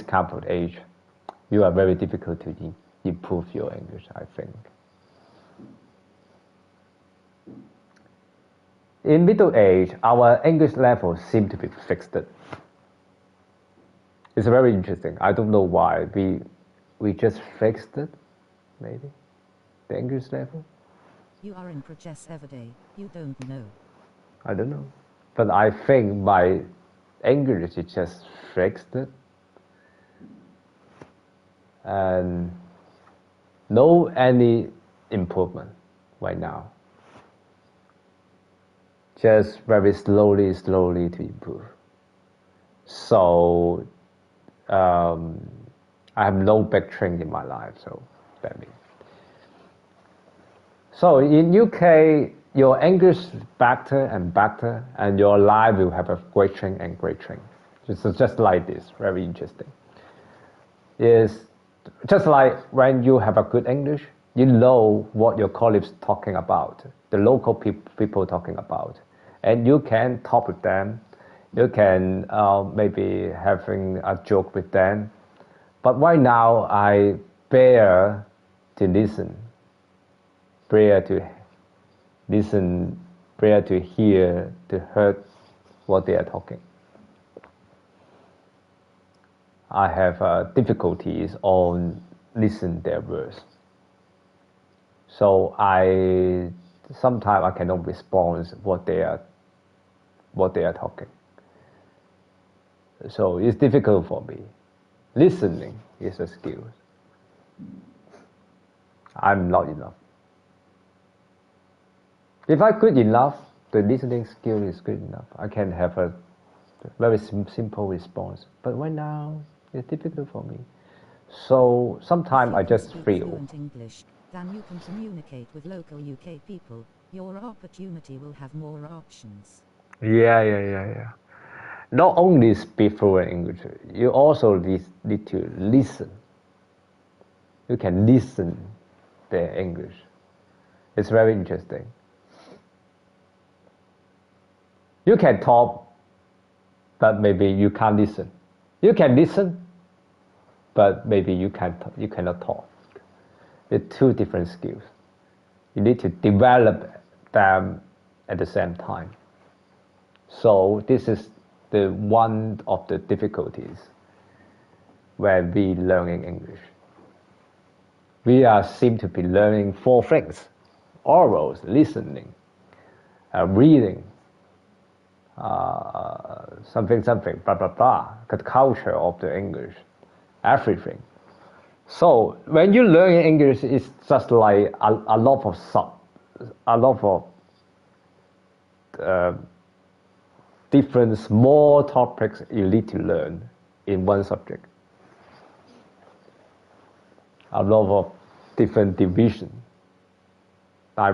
kind of age, you are very difficult to improve your English, I think. In middle age, our English level seems to be fixed. It's very interesting. I don't know why we just fixed it, maybe, the English level. You are in progress every day. You don't know. I don't know, but I think my English is just fixed, and no any improvement right now. Just very slowly to improve. So I have no big change in my life, so that means. So in UK, your English is better and better, and your life will have a great change and great change. Just like this, very interesting. It's just like when you have a good English, you know what your colleagues talking about, the local people talking about, and you can talk with them. You can maybe having a joke with them. But right now, I bear to listen, bear to hear, to hear what they are talking. I have difficulties on listen their words. So sometimes I cannot respond what they are talking. So it's difficult for me. Listening is a skill. I'm not enough. If I'm good enough, the listening skill is good enough. I can have a very simple response. But right now, it's difficult for me. So sometimes I just feel. Fluent English, then you can communicate with local UK people. Your opportunity will have more options. Yeah. Not only speak fluent English, you also need to listen. You can listen their English. It's very interesting. You can talk, but maybe you can't listen. You can listen, but maybe you cannot talk. It's two different skills. You need to develop them at the same time. So this is one of the difficulties when we learning English. We seem to be learning 4 things: orals, listening, reading, something, blah, blah, blah, the culture of the English, everything. So when you learn English, it's just like a lot of different small topics you need to learn in one subject. A lot of different division. Yeah.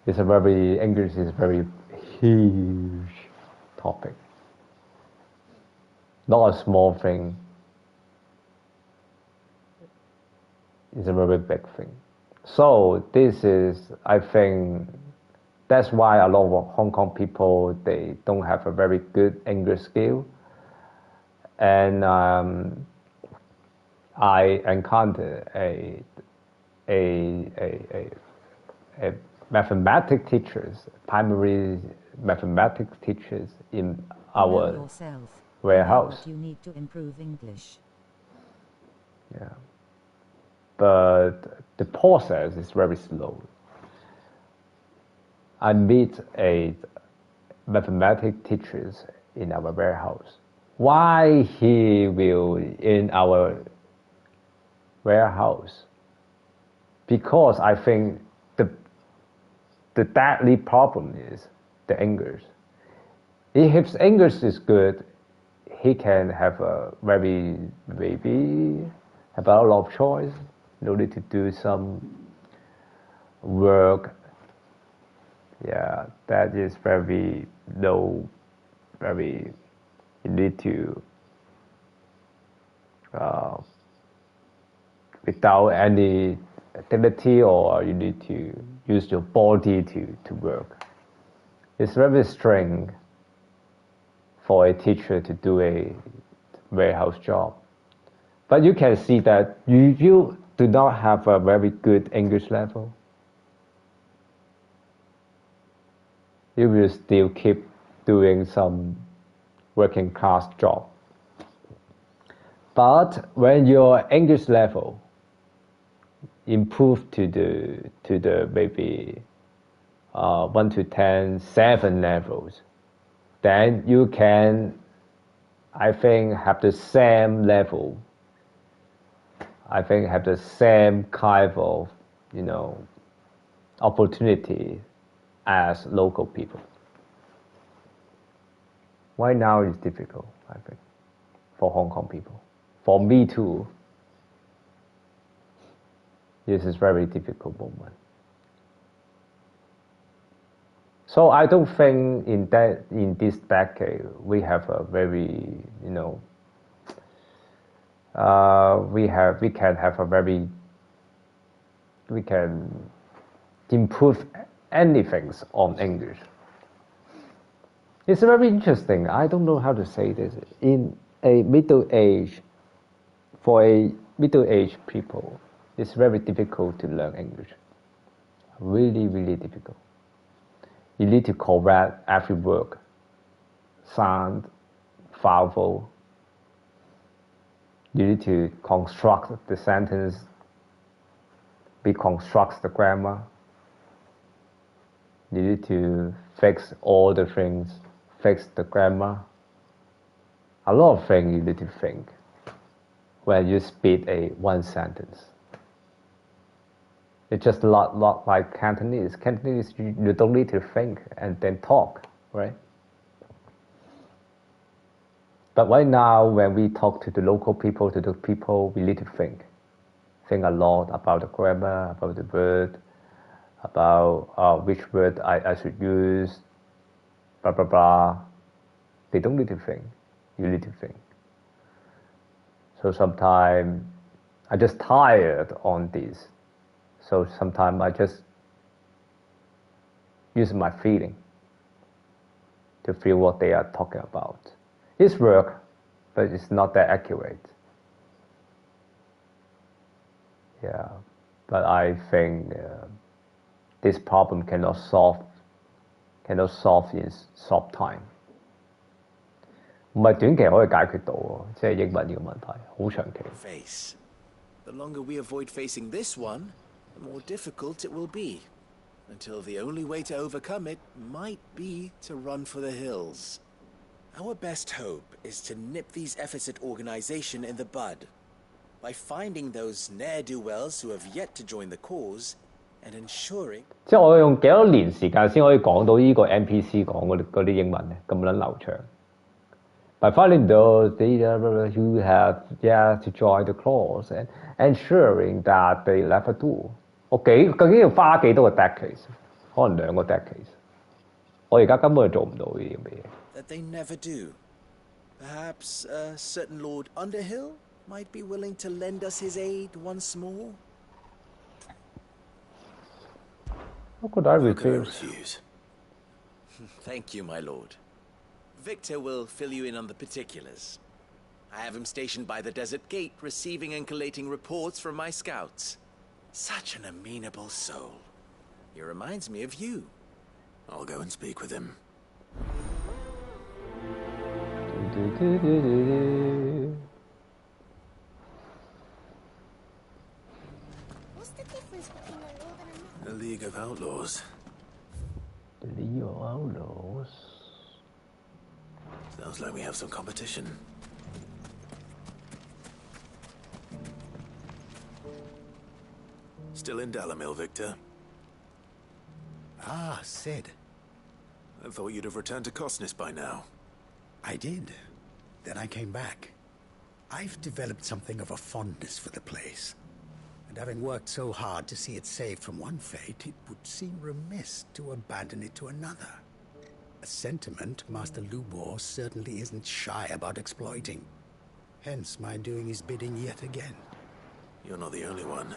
English is a very huge topic. Not a small thing. It's a very big thing. So this is, I think, that's why a lot of Hong Kong people, they don't have a very good English skill. And I encountered a mathematics teachers, primary mathematics teachers in our warehouse. But you need to improve English. Yeah. But the process is very slow. I meet a mathematics teachers in our warehouse. Why he will in our warehouse? Because I think the deadly problem is the English. If his English is good, he can have a very maybe have a lot of choice. No need to do some work. Yeah, that is very low. Very you need to without any activity, or you need to use your body to work. It's very strange for a teacher to do a warehouse job. But you can see that you do not have a very good English level, you will still keep doing some working class job. But when your English level improve to the maybe 1 to 10, 7 levels, then you can, I think, have the same level. I think have the same kind of, opportunity as local people. Right now it's difficult, I think, for Hong Kong people. For me too. This is very difficult moment. So I don't think in this decade we have a very, we can improve anything on English. It's very interesting. I don't know how to say this. In a middle age, for a middle-aged people, it's very difficult to learn English. Really, really difficult. You need to correct every word, sound, vowel. You need to construct the sentence, reconstruct the grammar. You need to fix all the things, fix the grammar. A lot of things you need to think when you speak one sentence. It's just a lot like Cantonese. Cantonese, you don't need to think and then talk, right? But right now, when we talk to the local people, we need to think. Think a lot about the grammar, about the word, about which word I should use, blah, blah, blah. They don't need to think. You need to think. So sometimes I just tired on this. So sometimes I just use my feeling to feel what they are talking about. It's work, but it's not that accurate. Yeah, but I think this problem cannot solve in short time. 唔係短期可以解決到喎，即係英文呢個問題，好長期。Face. The longer we avoid facing this one, the more difficult it will be. Until the only way to overcome it might be to run for the hills. Our best hope is to nip these efforts at organization in the bud by finding those ne'er-do-wells who have yet to join the cause and ensuring. 即係我用幾多年時間先可以講到呢個 NPC 講嗰啲英文咧咁撚流暢？By finding those who have yet to join the cause and ensuring that they never do. 究竟要花幾多個 decades？ 可能2個 decades。我而家根本就做唔到呢啲咁嘅嘢。That they never do. Perhaps a certain Lord Underhill might be willing to lend us his aid once more. How could I refuse? Thank you, my lord. Victor will fill you in on the particulars. I have him stationed by the desert gate, receiving and collating reports from my scouts. Such an amenable soul. He reminds me of you. I'll go and speak with him. What's the difference between a lord and a A League of Outlaws. The League of Outlaws. Sounds like we have some competition. Still in Dalamil, Victor? Ah, Sid. I thought you'd have returned to Cosnis by now. I did. Then I came back. I've developed something of a fondness for the place. And having worked so hard to see it saved from one fate, it would seem remiss to abandon it to another. A sentiment Master Lubor certainly isn't shy about exploiting. Hence my doing his bidding yet again. You're not the only one.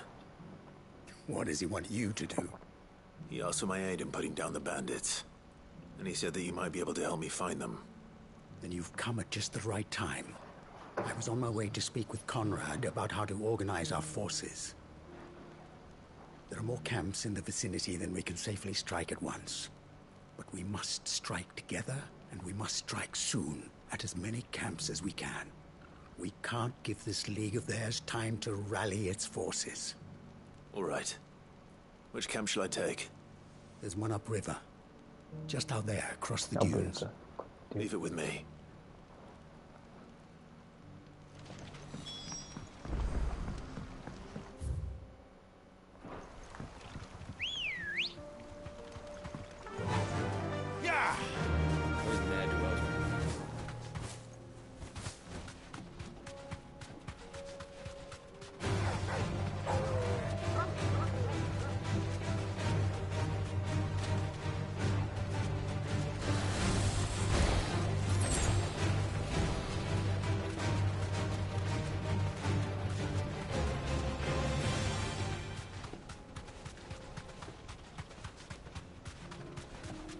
What does he want you to do? He asked for my aid in putting down the bandits. And he said that you might be able to help me find them. Then you've come at just the right time. I was on my way to speak with Conrad about how to organize our forces. There are more camps in the vicinity than we can safely strike at once. But we must strike together, and we must strike soon at as many camps as we can. We can't give this league of theirs time to rally its forces. All right. Which camp shall I take? There's one upriver. Just out there, across the dunes. Leave it with me.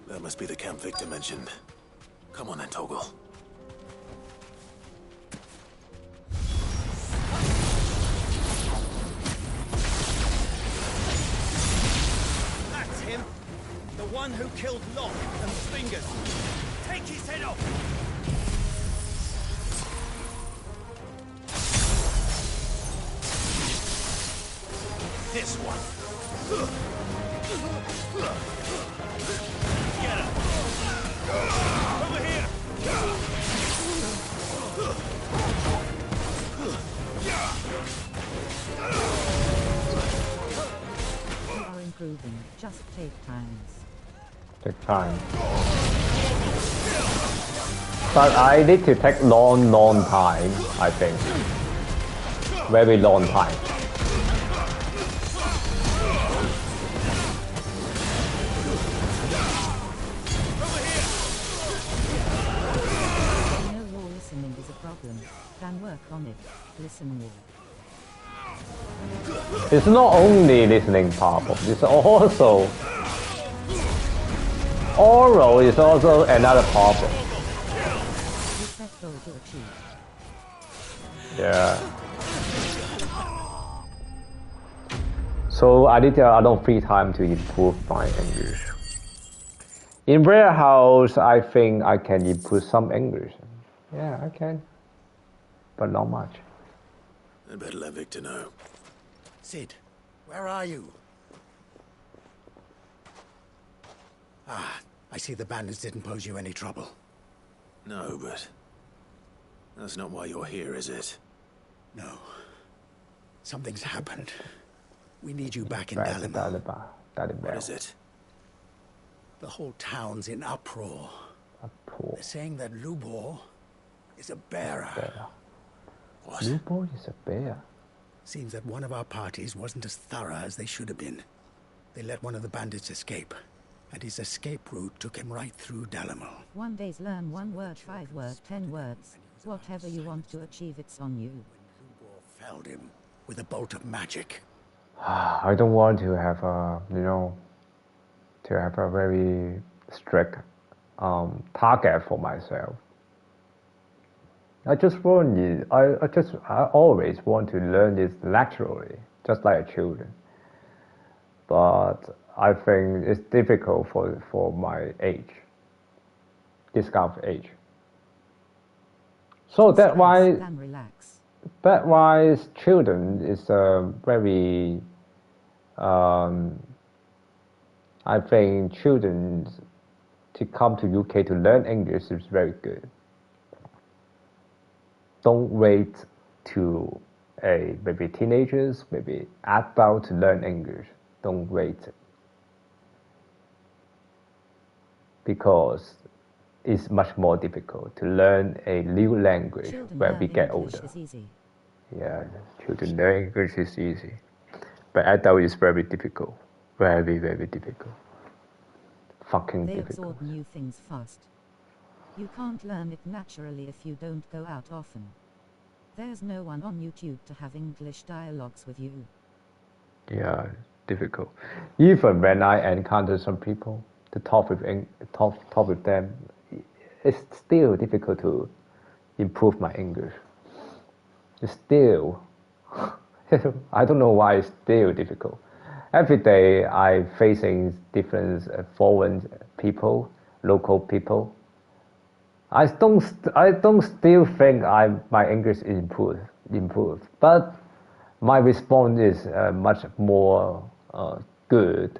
That must be the camp Victor mentioned. Come on then, Toggle. That's him! The one who killed Locke and Fingers! Take his head off! This one! Get him! Over here! You are improving. Just take times. Take time. But I need to take long time, I think. Very long time. I know your listening is a problem. Can work on it. Listen more. It's not only listening problem, it's also oral is also another problem. You set goal to achieve. Yeah. So I need a lot of free time to improve my English. In warehouse, I think I can improve some English. Yeah, I can, but not much. I better let Victor know. Sid, where are you? Ah, I see the bandits didn't pose you any trouble. No, but that's not why you're here, is it? No. Something's happened. We need you back in Dalamil. What is it? The whole town's in uproar. They're saying that Lubor is a bearer. What? Lubor is a bear. Seems that one of our parties wasn't as thorough as they should have been. They let one of the bandits escape, and his escape route took him right through Dalamil. 1 days learn 1 word, 5 words, 10 words. Whatever you want to achieve, it's on you. Felled him with a bolt of magic. I don't want to have a, to have a very strict target for myself. I always want to learn this naturally, just like children. But I think it's difficult for my age, this kind of age. So that's why children is very, I think children to come to UK to learn English is very good. don't wait to maybe teenagers, maybe about to learn English. Don't wait. Because it's much more difficult to learn a new language Children when we get English older. is easy. Yeah, children learn English is easy. But adult is very difficult. Very, very difficult. Fucking They difficult. absorb new things fast. You can't learn it naturally if you don't go out often. There's no one on YouTube to have English dialogues with you. Yeah, difficult. Even when I encounter some people to talk with them, it's still difficult to improve my English. It's still, I don't know why it's still difficult. Every day I'm facing different foreign people, local people. I don't still think my English is improved, but my response is much more good.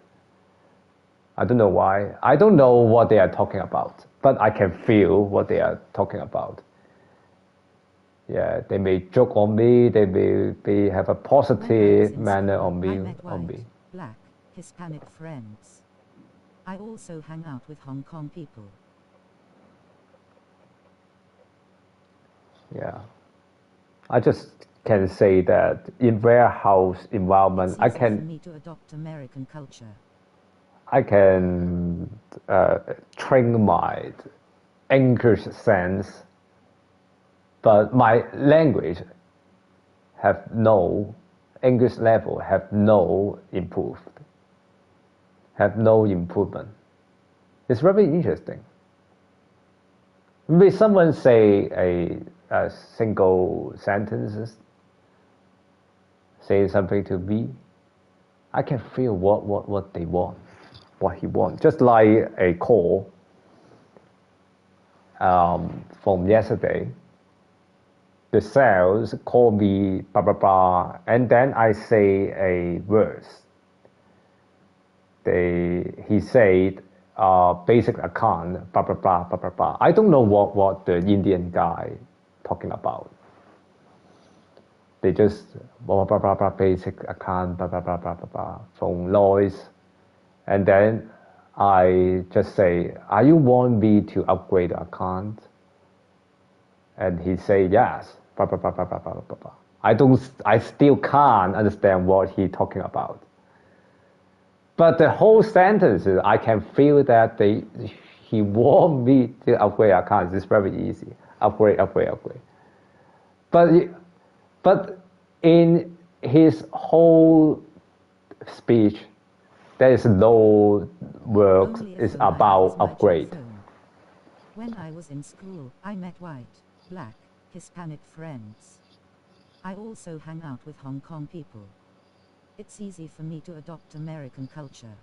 I don't know why. I don't know what they are talking about, but I can feel what they are talking about. Yeah, they may joke on me. They may have a positive manner on me. I met white, black, Hispanic friends. I also hang out with Hong Kong people. Yeah, I just can say that in warehouse environment, It's easy for me to adopt American culture. I can train my English sense, but my language have no English level have no improvement. It's very interesting. Maybe someone say a single sentences, say something to me, I can feel what they want, what he wants. Just like a call from yesterday, the sales call me blah blah blah, and then I say a verse. He said basic account blah blah blah blah blah blah. I don't know what the Indian guy talking about. They just blah blah blah blah basic account blah blah blah blah blah blah phone noise, and then I just say, "Are you want me to upgrade the account?" And he say yes. Blah blah blah blah blah blah blah blah. I still can't understand what he talking about. But the whole sentence, I can feel that he want me to upgrade account. It's very easy. Upgrade. But in his whole speech, there is no words is about upgrade. When I was in school, I met white, black, Hispanic friends. I also hang out with Hong Kong people. It's easy for me to adopt American culture.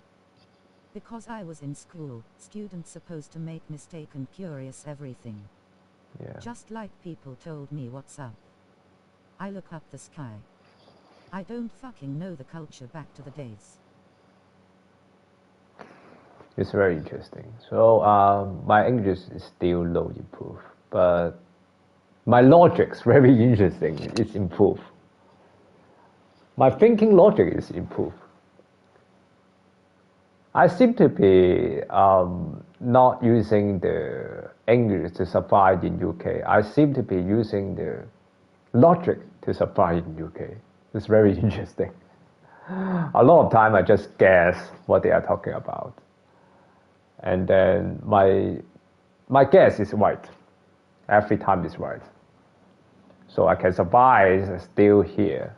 Because I was in school, students supposed to make mistake and curious everything. Yeah. Just like people told me what's up. I look up the sky. I don't fucking know the culture back to the days. It's very interesting. So my English is still low improved, but my logic's very interesting. It's improved. My thinking logic is improved. I seem to be not using the English to survive in UK. I seem to be using the logic to survive in UK. It's very interesting. A lot of time I just guess what they are talking about. And then my guess is right. Every time is right. So I can survive still here,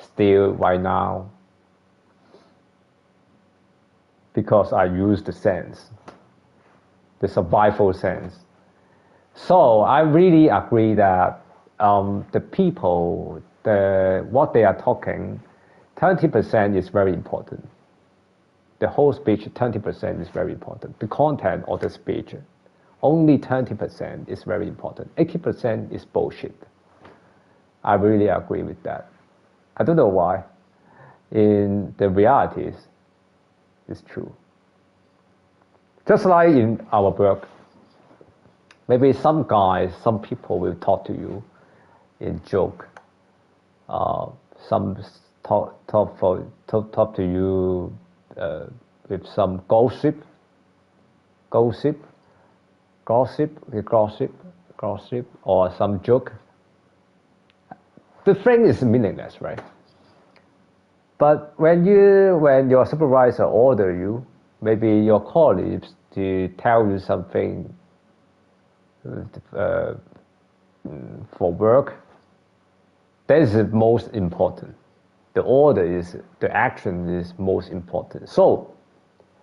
still right now, because I use the sense, the survival sense. So I really agree that the people, what they are talking, 20% is very important. The whole speech, 20% is very important. The content of the speech, only 20% is very important. 80% is bullshit. I really agree with that. I don't know why. In the realities, it's true. Just like in our work, maybe some guys, some people will talk to you in joke. Some talk to you with some gossip, or some joke. The thing is meaningless, right? But when your supervisor order you, maybe your colleagues to tell you something for work, that is the most important. The action is most important. So,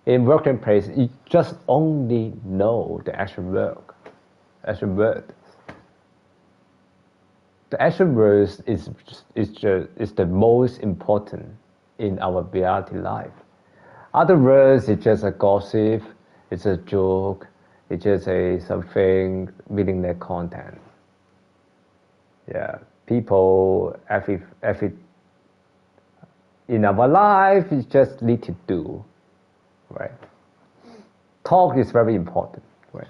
in working place, you just only know the action word. The action words is the most important in our reality life. Other words, it's just a gossip, it's a joke, it's just something meaningless content. Yeah, people every in our life, you just need to do, right? Talk is very important, right?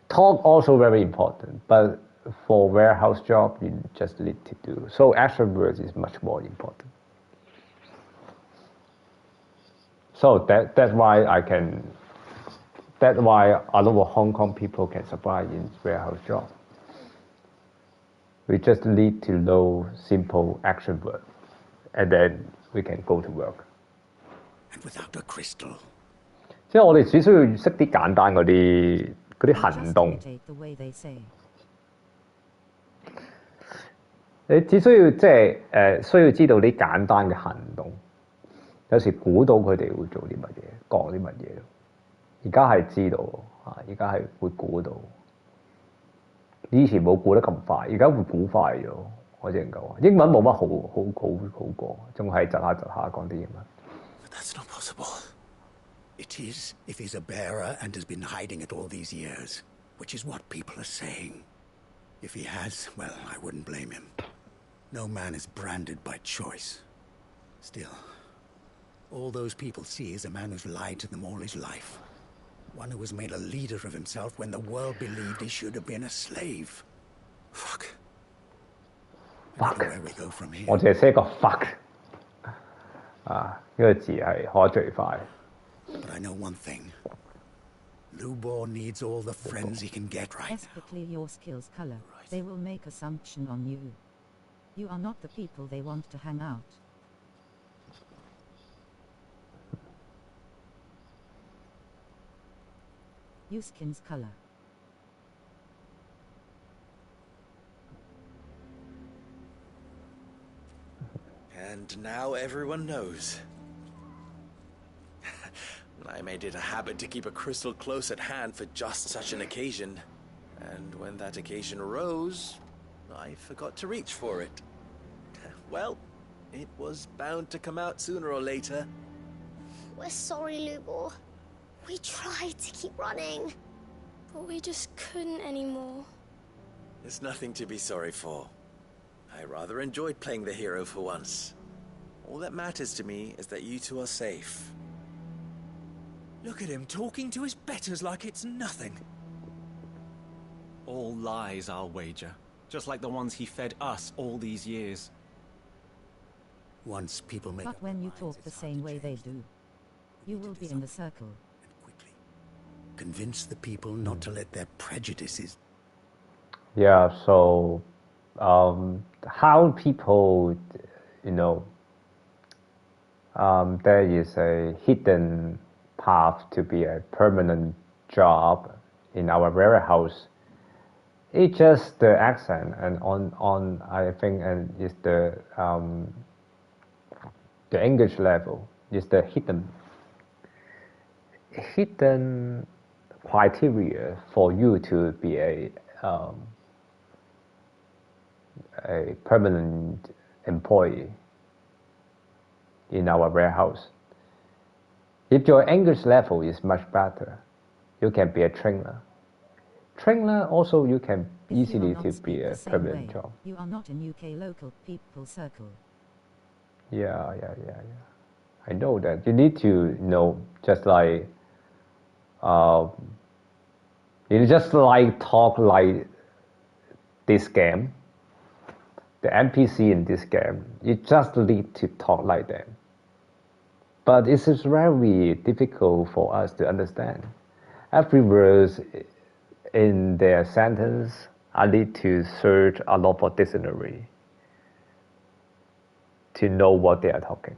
Talk also very important, but for warehouse job, you just need to do. So action words is much more important. So that's why a lot of Hong Kong people can survive in warehouse job. We just need to know simple action words, and then we can go to work. And without a crystal. 即係我哋只需要識啲簡單嗰啲行動。你只需要需要知道啲簡單嘅行動，有時估到佢哋會做啲乜嘢，講啲乜嘢。而家係知道而家係會估到。以前冇估得咁快，而家會估快咗。我只能夠話，英文冇乜好過，仲係窒下講啲英文。That's not possible. It is if he's a bearer and has been hiding it all these years, which is what people are saying. If he has, well, I wouldn't blame him. No man is branded by choice. Still, all those people see is a man who's lied to them all his life. One who has made a leader of himself when the world believed he should have been a slave. Fuck. Where we go from here. 我淨係寫個 fuck 呢個字係可最快。But I know one thing. Lubor needs all the friends he can get right now. Clear your skills color. They will make assumption on you. You are not the people they want to hang out. Use skin's color. And now everyone knows. I made it a habit to keep a crystal close at hand for just such an occasion. And when that occasion arose, I forgot to reach for it. Well, it was bound to come out sooner or later. We're sorry, Lubor. We tried to keep running, but we just couldn't anymore. There's nothing to be sorry for. I rather enjoyed playing the hero for once. All that matters to me is that you two are safe. Look at him talking to his betters like it's nothing. All lies, I'll wager. Just like the ones he fed us all these years. Once people make But when you talk the same way they do, you will be in the circle. Convince the people not to let their prejudices. Yeah, so how people, there is a hidden path to be a permanent job in our warehouse. It's just the accent and on I think, and it's the English level is the hidden criteria for you to be a permanent employee in our warehouse. If your English level is much better, you can be a trainer. Trainer also you can easily to be a permanent job. You are not in UK local people circle. Yeah. I know that. You need to just like you just like talk like this game, the NPC in this game, you just need to talk like them. But it is very difficult for us to understand. Every word in their sentence, I need to search a lot for dictionary to know what they are talking.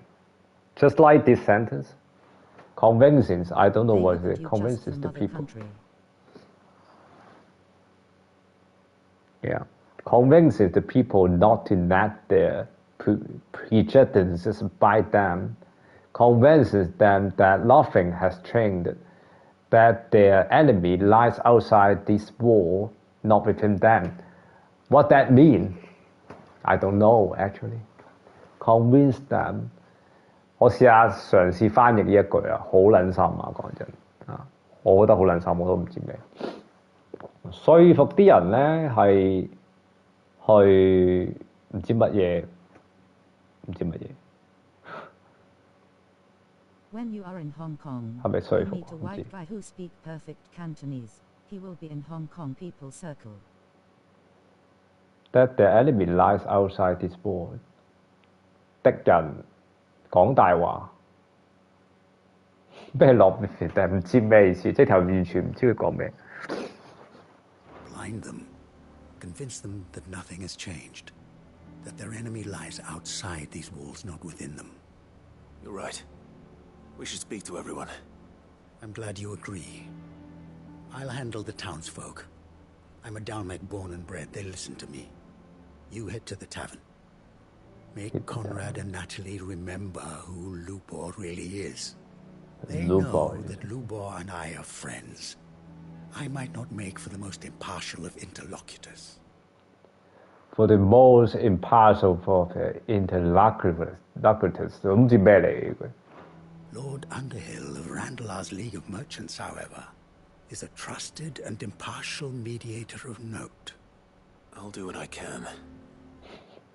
Just like this sentence, convinces, I don't know what it convinces the people. Yeah, convinces the people not to let their prejudices bite them, convinces them that nothing has changed, that their enemy lies outside this wall, not within them. What that means, I don't know actually. Convince them. 我試下嘗試翻譯呢一句啊，好撚深啊！講真啊，我覺得好撚深，我都唔知咩。說服啲人咧係去唔知乜嘢，唔知乜嘢。When you are in Hong Kong, 係咪說服？ meet a white guy who speak perfect Cantonese. He will be in Hong Kong people circle. That the enemy lies outside this wall. 敵人講大話，咩落面但係唔知咩意思，即係頭完全唔知佢講咩。Blind them. Convince them that nothing has changed. That their enemy lies outside these walls, not within them. You're right. We should speak to everyone. I'm glad you agree. I'll handle the townsfolk. I'm a Dalmet born and bred. They listen to me. You head to the tavern. Make Conrad and Natalie remember who Lubor really is. They know that Lubor and I are friends. I might not make for the most impartial of interlocutors. For the most impartial of interlocutors, 唔知咩嚟嘅。Lord Underhill of Randalar's League of Merchants, however, is a trusted and impartial mediator of note. I'll do what I can.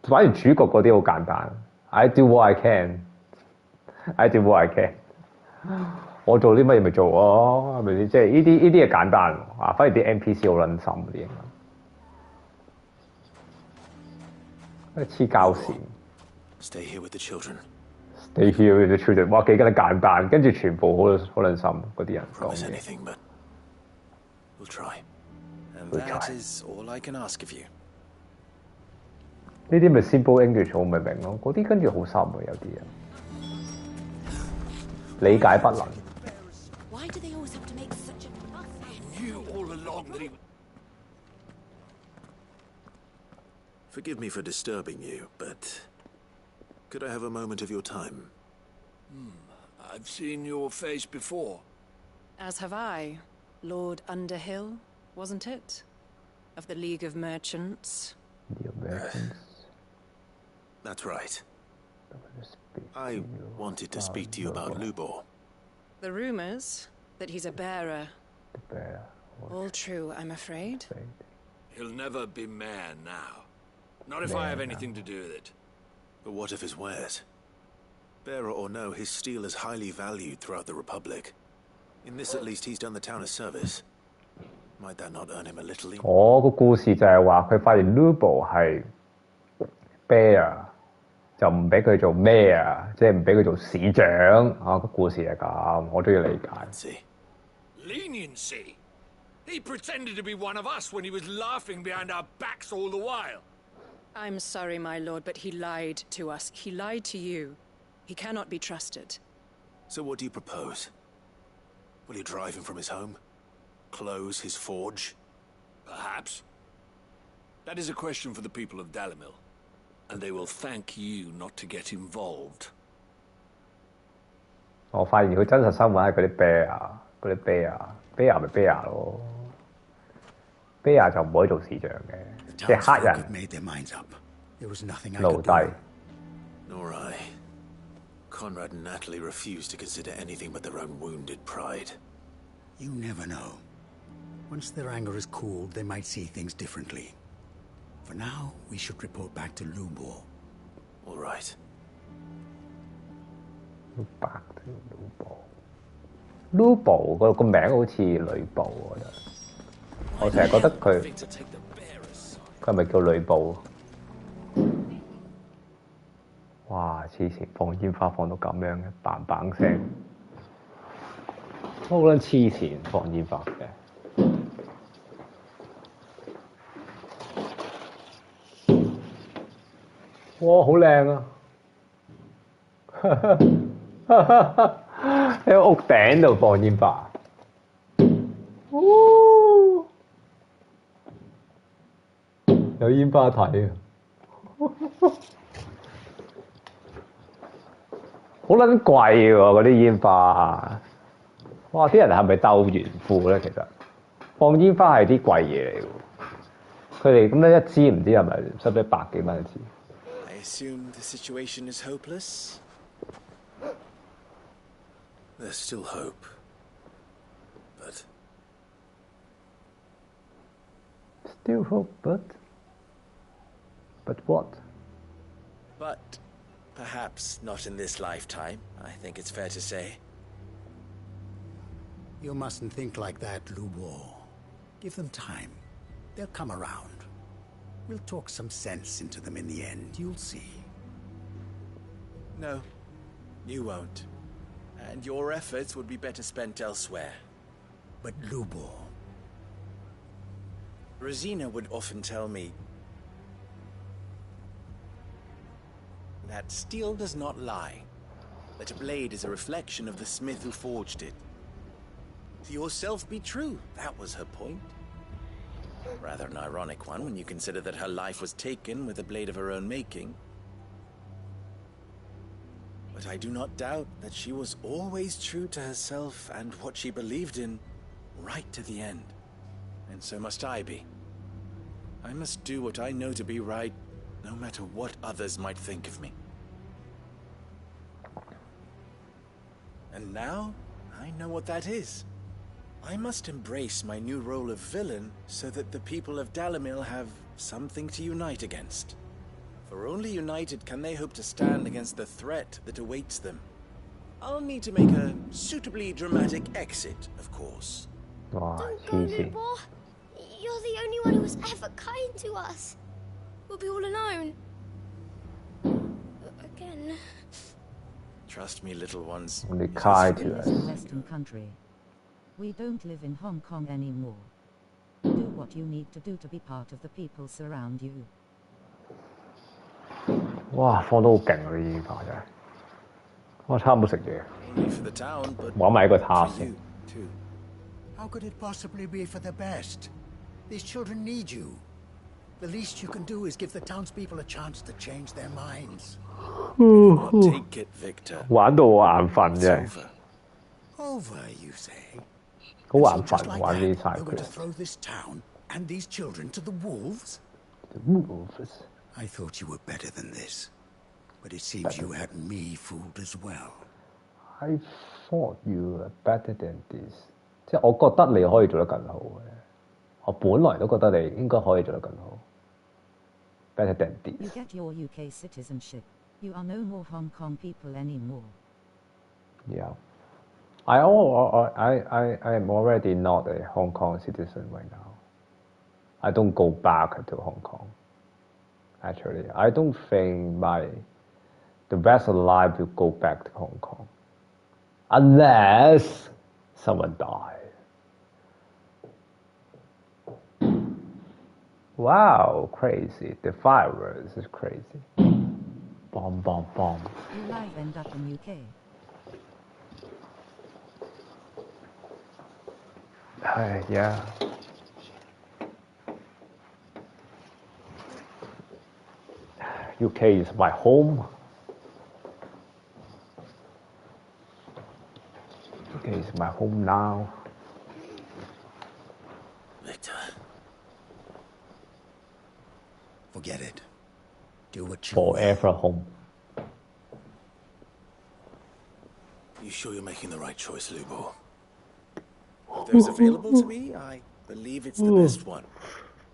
反而主角嗰啲好簡單 ，I do what I can，I do what I can 我做啲乜嘢咪做咯，係咪先？即係呢啲係簡單啊，反而啲 NPC 好撚深嗰啲嘢，黐膠線。Stay here with the children. Stay here with the children， 哇幾咁簡單，跟住全部好撚深嗰啲人講嘢。Anything, but we'll try. And that is all I can ask of you. 呢啲咪 simple English 我咪明咯，嗰啲跟住好深喎，有啲人理解不能。Why do they always have to make such a fuss? I knew all along that he... Forgive me for disturbing you, but could I have a moment of your time? I've seen your face before. As have I. Lord Underhill, wasn't it? Of the League of Merchants. That's right. I wanted to speak to you about Lubor. The rumors that he's a bearer. All true, I'm afraid. He'll never be mayor now. Not if I have anything to do with it. But what of his wares? Bearer or no, his steel is highly valued throughout the Republic. In this at least he's done the town a service. Might that not earn him a little... 我個故事就係話佢發現 Lubor 係 bear 就唔俾佢做 mayor， 即係唔俾佢做市長啊！個故事係咁，我都要理解。Leniency? He pretended to be one of us when he was laughing behind our backs all the while. I'm sorry, my lord, but he lied to us. He lied to you. He cannot be trusted. So what do you propose? Will you drive him from his home? Close his forge? Perhaps. That is a question for the people of Dalimil, and they will thank you not to get involved. 我發現佢真實新聞係嗰啲 bear 咪 bear 咯 ，bear 就唔可以做市長嘅，即係黑人奴隸。Nor I. Conrad and Natalie refuse to consider anything but their own wounded pride. You never know. Once their anger is cooled, they might see things differently. For now, we should report back to Lubor. All right. Back to Lubor 個名好似呂布，我覺得。我成日覺得佢係咪叫呂布？哇！黐線，放煙花放到咁樣嘅嘭嘭聲，好撚黐線放煙花嘅。哇！好靚啊！喺個屋頂度放煙花。有煙花睇啊！好撚貴喎嗰啲煙花，哇！啲人係咪鬥炫富咧？其實放煙花係啲貴嘢嚟喎，佢哋咁樣一支唔知係咪使唔使百幾蚊一支？ I assume the situation is hopeless? There's still hope. But... Still hope, but what? But perhaps not in this lifetime, I think it's fair to say. You mustn't think like that, Lubo. Give them time. They'll come around. We'll talk some sense into them in the end, you'll see. No, you won't. And your efforts would be better spent elsewhere. But Lubo... Rosina would often tell me that steel does not lie, that a blade is a reflection of the smith who forged it. To yourself be true, that was her point. Rather an ironic one when you consider that her life was taken with a blade of her own making. But I do not doubt that she was always true to herself and what she believed in, right to the end. And so must I be. I must do what I know to be right, no matter what others might think of me. And now, I know what that is. I must embrace my new role of villain so that the people of Dalimil have something to unite against. For only united can they hope to stand against the threat that awaits them. I'll need to make a suitably dramatic exit, of course. Wow, Don't go, Lubo. You're the only one who was ever kind to us. We'll be all alone. Again. Trust me, little ones. Only kind to We us. live in Western country. We don't live in Hong Kong anymore. Do what you need to do to be part of the people surround you. 哇！放得好勁啊！啲煙花真係，我差唔多食嘢， Only for the town, but 玩埋一個 for task you, too. How could it possibly be for the best? These children need you. The least you can do is give the townspeople a chance to change their minds. Take it, Victor. 玩到我眼瞓 It's 真係， Over, you say? 好 So 眼 just 瞓 like 玩呢啲 that, 晒 you're going to 佢。 throw this town and these children to the wolves? I thought you were better than this. But it seems you had me fooled as well. I thought you were better than this， 即係我覺得你可以做得更好嘅，我本來都覺得你應該可以做得更好。Better than You this。 get your UK citizenship. You are no more Hong Kong people anymore. Yeah. I am already not a Hong Kong citizen right now. I don't go back to Hong Kong. Actually, I don't think the rest of life will go back to Hong Kong unless someone dies. Wow, crazy! The fireworks is crazy. Bomb, bomb, bomb. You live end up in UK. Yeah. UK is my home. UK is my home now. Victor. Forget it. Do what you Forever home. You sure you're making the right choice, Lubo? Of those available to me, I believe it's the best one.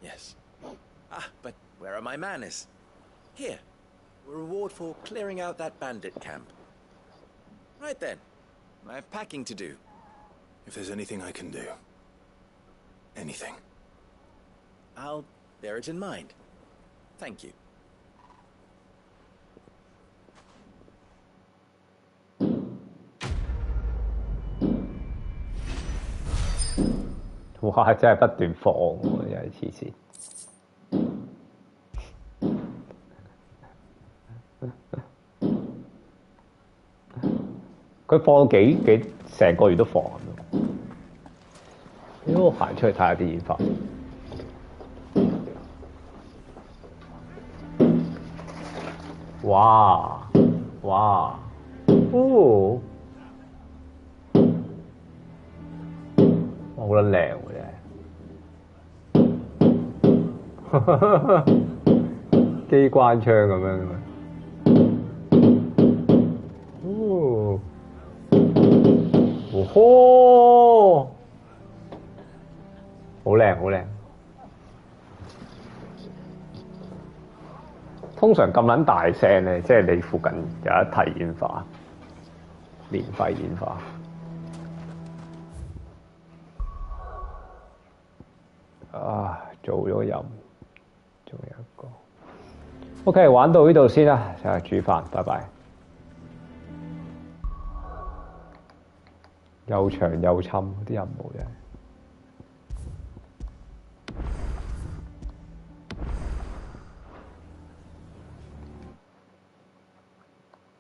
Yes. Ah, but where are my manners? Here. A reward for clearing out that bandit camp. Right then. I have packing to do. If there's anything I can do. Anything. I'll bear it in mind. Thank you. 哇！真係不斷放喎，真係黐線。佢放成個月都放咁樣。我行出去睇下啲煙花。哇！哇！哦！好撚靚喎真係。機關槍咁樣嘅咩？哦！哦呵！好靚好靚。通常咁撚大聲咧，即係你附近有一提煙花，免費煙花。啊，做咗飲，仲有一個。OK， 玩到呢度先啦，就係煮飯，拜拜。又長又深啲任務啫。